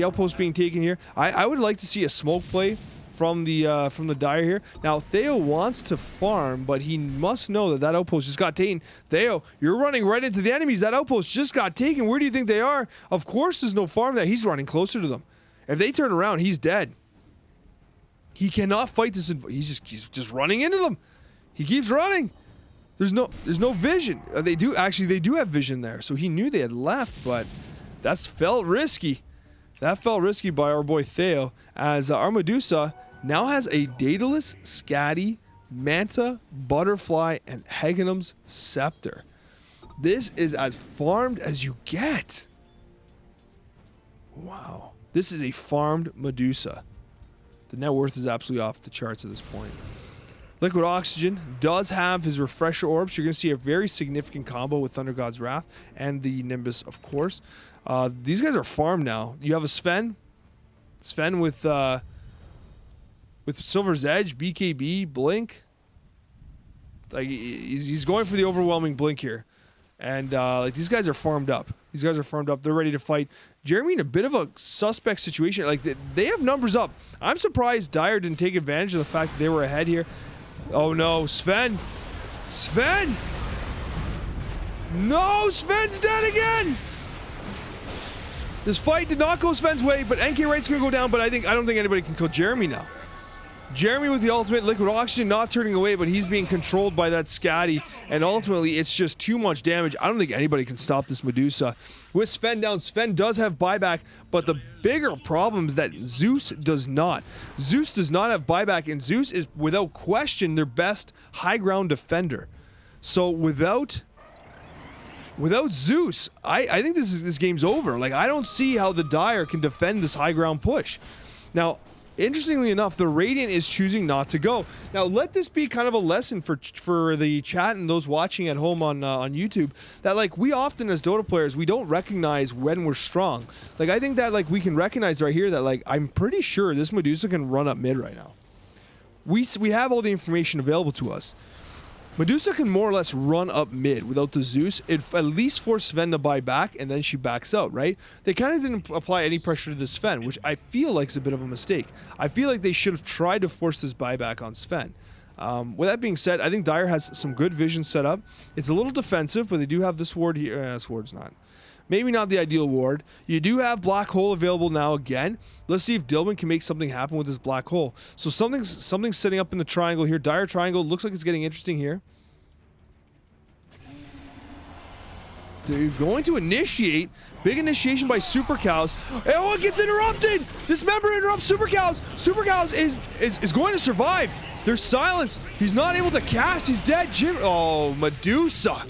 outpost being taken here. I would like to see a smoke play from the Dire here. Now Theo wants to farm, but he must know that outpost just got taken. Theo, you're running right into the enemies. That outpost just got taken. Where do you think they are? Of course, there's no farm there. He's running closer to them. If they turn around, he's dead. He cannot fight this. He's just running into them. He keeps running. There's no vision. They do have vision there. So he knew they had left, but that's felt risky. That felt risky by our boy Theo, as our Medusa now has a Daedalus, Scatty, Manta, Butterfly, and Hegemon's Scepter. This is as farmed as you get. Wow. This is a farmed Medusa. The net worth is absolutely off the charts at this point. Likwidoxygen does have his refresher orbs. You're going to see a very significant combo with Thunder God's Wrath and the Nimbus, of course. These guys are farmed now. You have a Sven with Silver's Edge, BKB, Blink. Like he's going for the overwhelming Blink here, and like these guys are farmed up. They're ready to fight. Jirmy in a bit of a suspect situation. Like they have numbers up. I'm surprised Dire didn't take advantage of the fact that they were ahead here. Oh no, Sven! No, Sven's dead again! This fight did not go Sven's way, but nkwright's gonna go down, but I don't think anybody can kill Jirmy now. Jirmy with the ultimate, Likwidoxygen not turning away, but he's being controlled by that Scatty, and ultimately it's just too much damage. I don't think anybody can stop this Medusa. With Sven down, Sven does have buyback, but the bigger problem is that Zeus does not. Zeus does not have buyback, and Zeus is, without question, their best high ground defender. So without Zeus, I think this game's over. Like, I don't see how the Dire can defend this high ground push. Now, interestingly enough, the Radiant is choosing not to go. Now, let this be kind of a lesson for the chat and those watching at home on YouTube, that like we often as Dota players, we don't recognize when we're strong. Like I think that like we can recognize right here that like I'm pretty sure this Medusa can run up mid right now. We have all the information available to us. Medusa can more or less run up mid without the Zeus. It at least forced Sven to buy back, and then she backs out, right? They kind of didn't apply any pressure to the Sven, which I feel like is a bit of a mistake. I feel like they should have tried to force this buyback on Sven. With that being said, I think Dire has some good vision set up. It's a little defensive, but they do have this ward here. This ward's not. Maybe not the ideal ward. You do have Black Hole available now again. Let's see if Dillman can make something happen with this Black Hole. So something's setting up in the triangle here. Dire triangle. Looks like it's getting interesting here. They're going to initiate. Big initiation by Supercowz. Oh, it gets interrupted! Dismember interrupts Supercowz! Supercowz is going to survive. There's silence. He's not able to cast. He's dead. Oh, Medusa.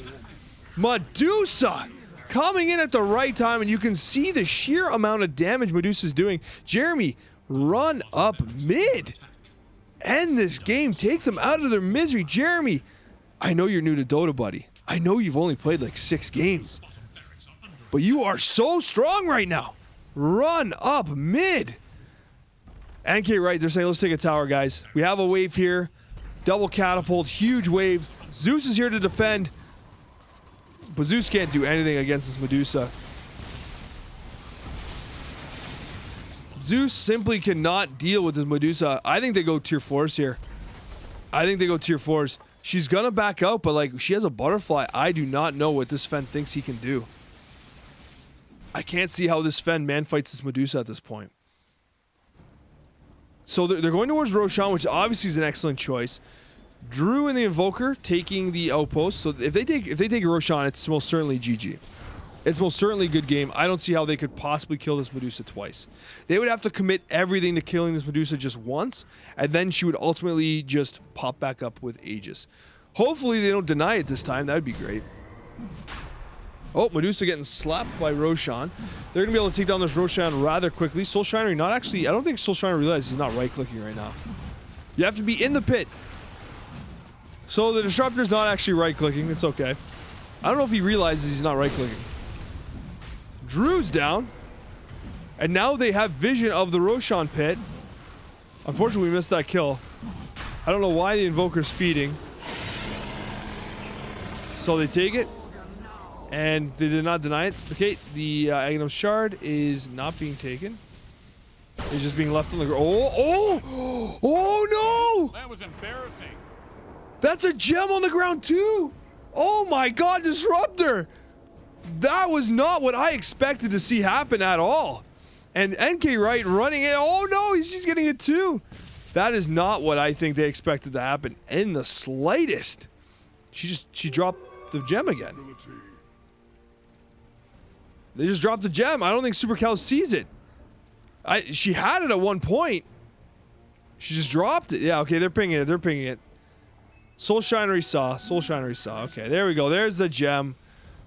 Medusa! Coming in at the right time, and you can see the sheer amount of damage Medusa's doing. Jirmy, run up mid. End this game. Take them out of their misery. Jirmy, I know you're new to Dota, buddy. I know you've only played like 6 games. But you are so strong right now. Run up mid. nkwright, they're saying, let's take a tower, guys. We have a wave here. Double catapult, huge wave. Zeus is here to defend. But Zeus can't do anything against this Medusa. Zeus simply cannot deal with this Medusa. I think they go tier 4s here. She's gonna back out, but like she has a butterfly. I do not know what this Sven thinks he can do. I can't see how this Sven man fights this Medusa at this point. So they're going towards Roshan, which obviously is an excellent choice. Drew and the Invoker taking the outpost. So if they take Roshan, it's most certainly GG. It's most certainly a good game. I don't see how they could possibly kill this Medusa twice. They would have to commit everything to killing this Medusa just once, and then she would ultimately just pop back up with Aegis. Hopefully they don't deny it this time. That would be great. Oh, Medusa getting slapped by Roshan. They're going to be able to take down this Roshan rather quickly. Solshinery not actually... I don't think Solshinery realizes he's not right-clicking right now. You have to be in the pit. So the Disruptor's not actually right-clicking. It's okay. I don't know if he realizes he's not right-clicking. Drew's down. And now they have vision of the Roshan pit. Unfortunately, we missed that kill. I don't know why the Invoker's feeding. So they take it. And they did not deny it. Okay, the Aghanim Shard is not being taken. It's just being left on the ground. Oh no! That was embarrassing. That's a gem on the ground too! Oh my god, Disruptor! That was not what I expected to see happen at all. And nkwright running it. Oh no, she's getting it too. That is not what I think they expected to happen in the slightest. She dropped the gem again. They just dropped the gem. I don't think Supercowz sees it. She had it at one point. She just dropped it. Yeah, okay, they're pinging it. They're pinging it. Solshinery saw. Solshinery saw. Okay, there we go. There's the gem.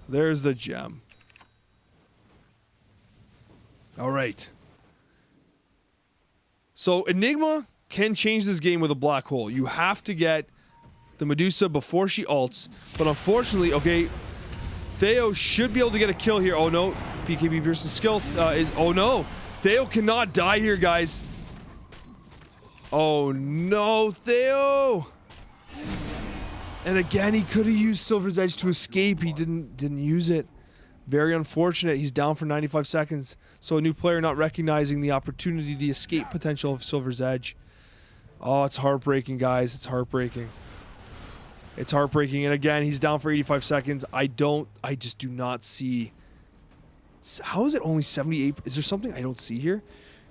There's the gem. All right. So Enigma can change this game with a black hole. You have to get the Medusa before she ults. But unfortunately, okay, Theo should be able to get a kill here. Oh no, BKB Pearson's skill is... Oh no, Theo cannot die here, guys. Oh no, Theo! And again, he could have used Silver's Edge to escape. He didn't use it. Very unfortunate. He's down for 95 seconds. So a new player not recognizing the opportunity, the escape potential of Silver's Edge. Oh, it's heartbreaking, guys. It's heartbreaking. It's heartbreaking. And again, he's down for 85 seconds. I just do not see. How is it only 78? Is there something I don't see here?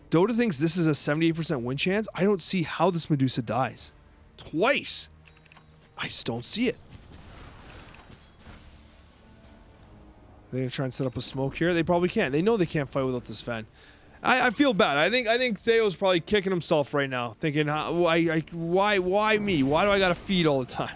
Dota thinks this is a 78% win chance. I don't see how this Medusa dies. Twice. I just don't see it. They're going to try and set up a smoke here. They probably can't. They know they can't fight without this Fen. I feel bad. I think Theo's probably kicking himself right now, thinking, why me? Why do I got to feed all the time?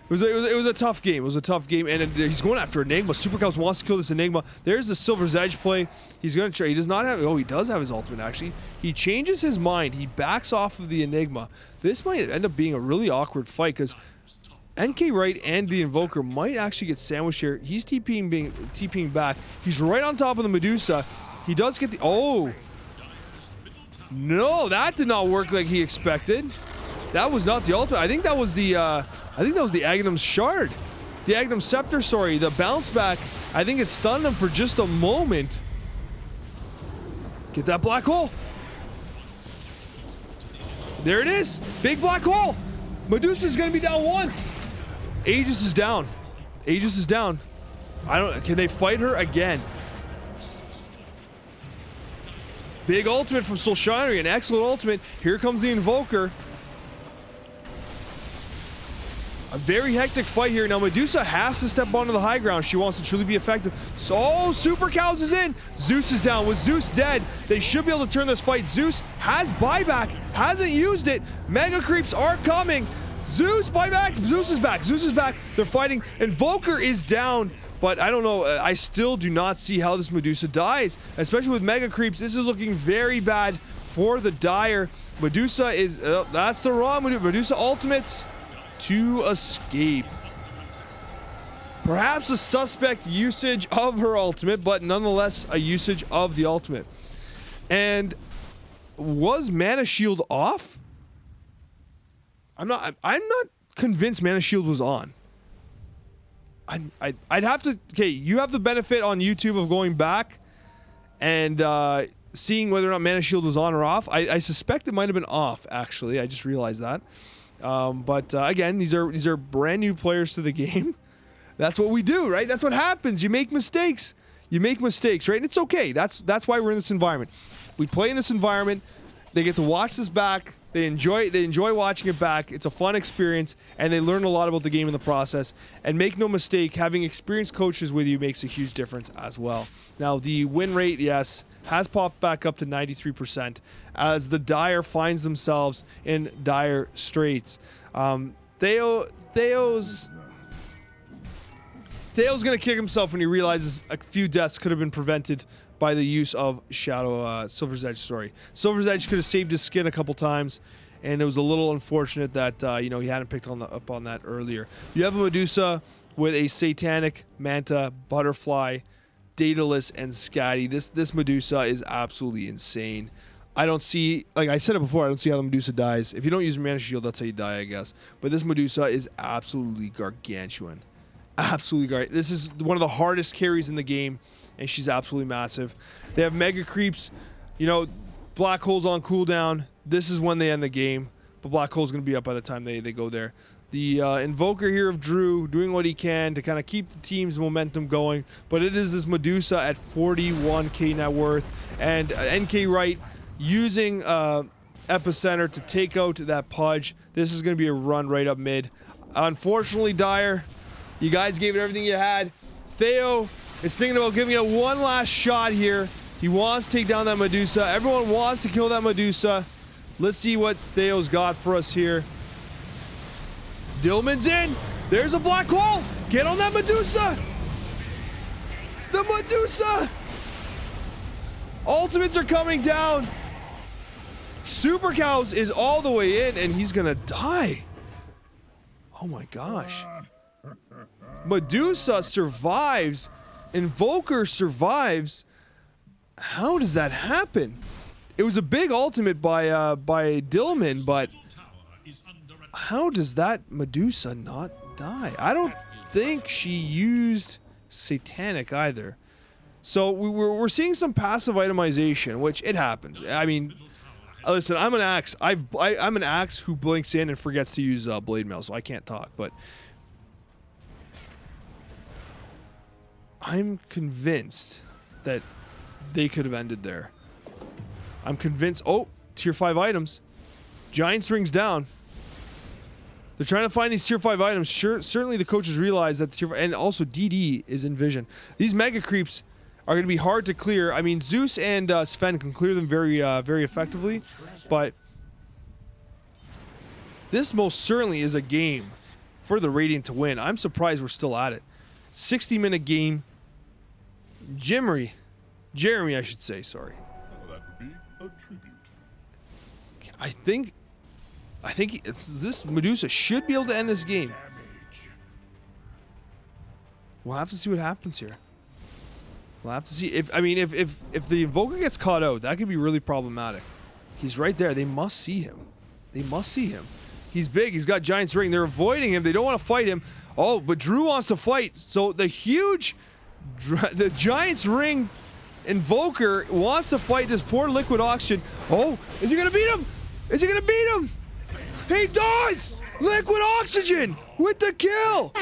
It was a tough game. It was a tough game, and he's going after Enigma. Supercowz wants to kill this Enigma. There's the Silver's Edge play. He's going to try. He does not have... Oh, he does have his ultimate, actually. He changes his mind. He backs off of the Enigma. This might end up being a really awkward fight, because nkwright and the Invoker might actually get sandwiched here. He's TPing back. He's right on top of the Medusa. He does get the... Oh! No, that did not work like he expected. That was not the ultimate. I think that was the Aghanim Shard. The Aghanim Scepter, sorry. The bounce back. I think it stunned him for just a moment. Get that black hole. There it is. Big black hole. Medusa's gonna be down once. Aegis is down. Aegis is down. Can they fight her again? Big ultimate from Solshinery. An excellent ultimate. Here comes the Invoker. A very hectic fight here. Now, Medusa has to step onto the high ground. She wants to truly be effective. So, Supercowz is in. Zeus is down. With Zeus dead, they should be able to turn this fight. Zeus has buyback. Hasn't used it. Mega creeps are coming. Zeus buyback. Zeus is back. Zeus is back. They're fighting. Invoker is down. But I don't know. I still do not see how this Medusa dies. Especially with mega creeps. This is looking very bad for the Dire. Medusa is... that's the wrong Medusa. Medusa ultimates to escape. Perhaps a suspect usage of her ultimate, but nonetheless a usage of the ultimate. And was Mana Shield off? I'm not convinced Mana Shield was on. I'd have to... Okay, you have the benefit on YouTube of going back and seeing whether or not Mana Shield was on or off. I suspect it might have been off, actually. I just realized that. But again, these are brand new players to the game. That's what we do, right? That's what happens. You make mistakes. You make mistakes, right? And it's okay. That's why we're in this environment. We play in this environment. They get to watch this back. They enjoy watching it back. It's a fun experience, and they learn a lot about the game in the process. And make no mistake, having experienced coaches with you makes a huge difference as well. Now, the win rate, yes, has popped back up to 93% as the Dire finds themselves in dire straits. Theo's Theo's gonna kick himself when he realizes a few deaths could have been prevented by the use of Shadow Silver's Edge. Sorry, Silver's Edge could have saved his skin a couple times, and it was a little unfortunate that you know, he hadn't picked up on that earlier. You have a Medusa with a Satanic, Manta, Butterfly, Daedalus, and Scatty. This Medusa is absolutely insane. I don't see, like I said it before, I don't see how the Medusa dies. If you don't use Mana Shield, that's how you die, I guess. But this Medusa is absolutely gargantuan. Absolutely This is one of the hardest carries in the game, and she's absolutely massive. They have Mega Creeps, you know, Black Hole's on cooldown. This is when they end the game, but Black Hole's going to be up by the time they go there. The Invoker here of Drew doing what he can to kind of keep the team's momentum going, but it is this Medusa at 41k net worth, and nkwright using Epicenter to take out that Pudge. This is going to be a run right up mid. Unfortunately, Dire, you guys gave it everything you had. Theo is thinking about giving it one last shot here. He wants to take down that Medusa. Everyone wants to kill that Medusa. Let's see what Theo's got for us here. Dillman's in. There's a Black Hole. Get on that Medusa. The Medusa. Ultimates are coming down. Supercowz is all the way in, and he's gonna die. Oh my gosh. Medusa survives. Invoker survives. How does that happen? It was a big ultimate by Dillman, but how does that Medusa not die? I don't think she used Satanic either. So we're seeing some passive itemization, which it happens. I mean, listen, I'm an axe. I'm an axe who blinks in and forgets to use blade mail, so I can't talk. But I'm convinced that they could have ended there. I'm convinced. Oh, tier 5 items. Giant's Ring's down. They're trying to find these tier 5 items. Certainly the coaches realize that the tier 5, and also DD is in vision. These Mega Creeps are going to be hard to clear. I mean, Zeus and Sven can clear them very effectively, but this most certainly is a game for the Radiant to win. I'm surprised we're still at it. 60-minute game. Jirmy, I should say, sorry. That would be a tribute. I think this Medusa should be able to end this game. Damage. We'll have to see what happens here. We'll have to see if the Invoker gets caught out, that could be really problematic. He's right there. They must see him. They must see him. He's big. He's got Giant's Ring. They're avoiding him. They don't want to fight him. Oh, but Drew wants to fight. So the Giant's Ring Invoker wants to fight this poor Likwidoxygen. Oh, is he gonna beat him? Is he gonna beat him? He does! Likwidoxygen with the kill!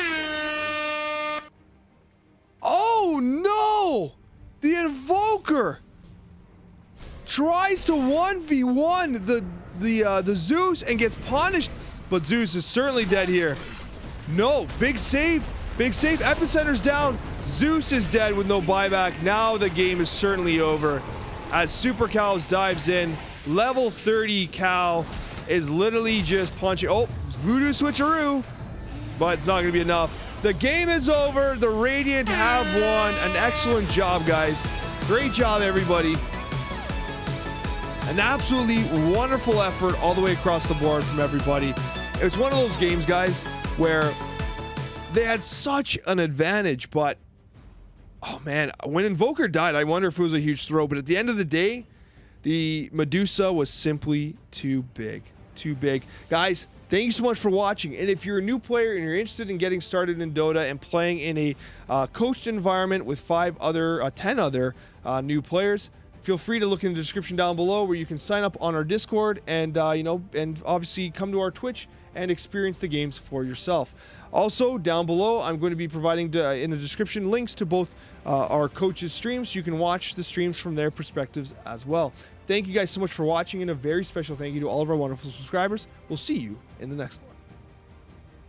Oh no! The Invoker tries to 1v1 the Zeus and gets punished, but Zeus is certainly dead here. No, big save. Big save. Epicenter's down. Zeus is dead with no buyback. Now the game is certainly over as Supercowz dives in. Level 30 Cow is literally just punching. Oh, Voodoo Switcheroo, but it's not going to be enough. The game is over. The Radiant have won. An excellent job, guys. Great job, everybody. An absolutely wonderful effort all the way across the board from everybody. It's one of those games, guys, where they had such an advantage, but oh man, when Invoker died, I wonder if it was a huge throw, but at the end of the day, the Medusa was simply too big. Too big. Guys, thank you so much for watching, and if you're a new player and you're interested in getting started in Dota and playing in a coached environment with 10 other new players, feel free to look in the description down below where you can sign up on our Discord and and obviously come to our Twitch and experience the games for yourself. Also, down below, I'm going to be providing in the description links to both our coaches' streams, so you can watch the streams from their perspectives as well. Thank you guys so much for watching, and a very special thank you to all of our wonderful subscribers. We'll see you in the next one.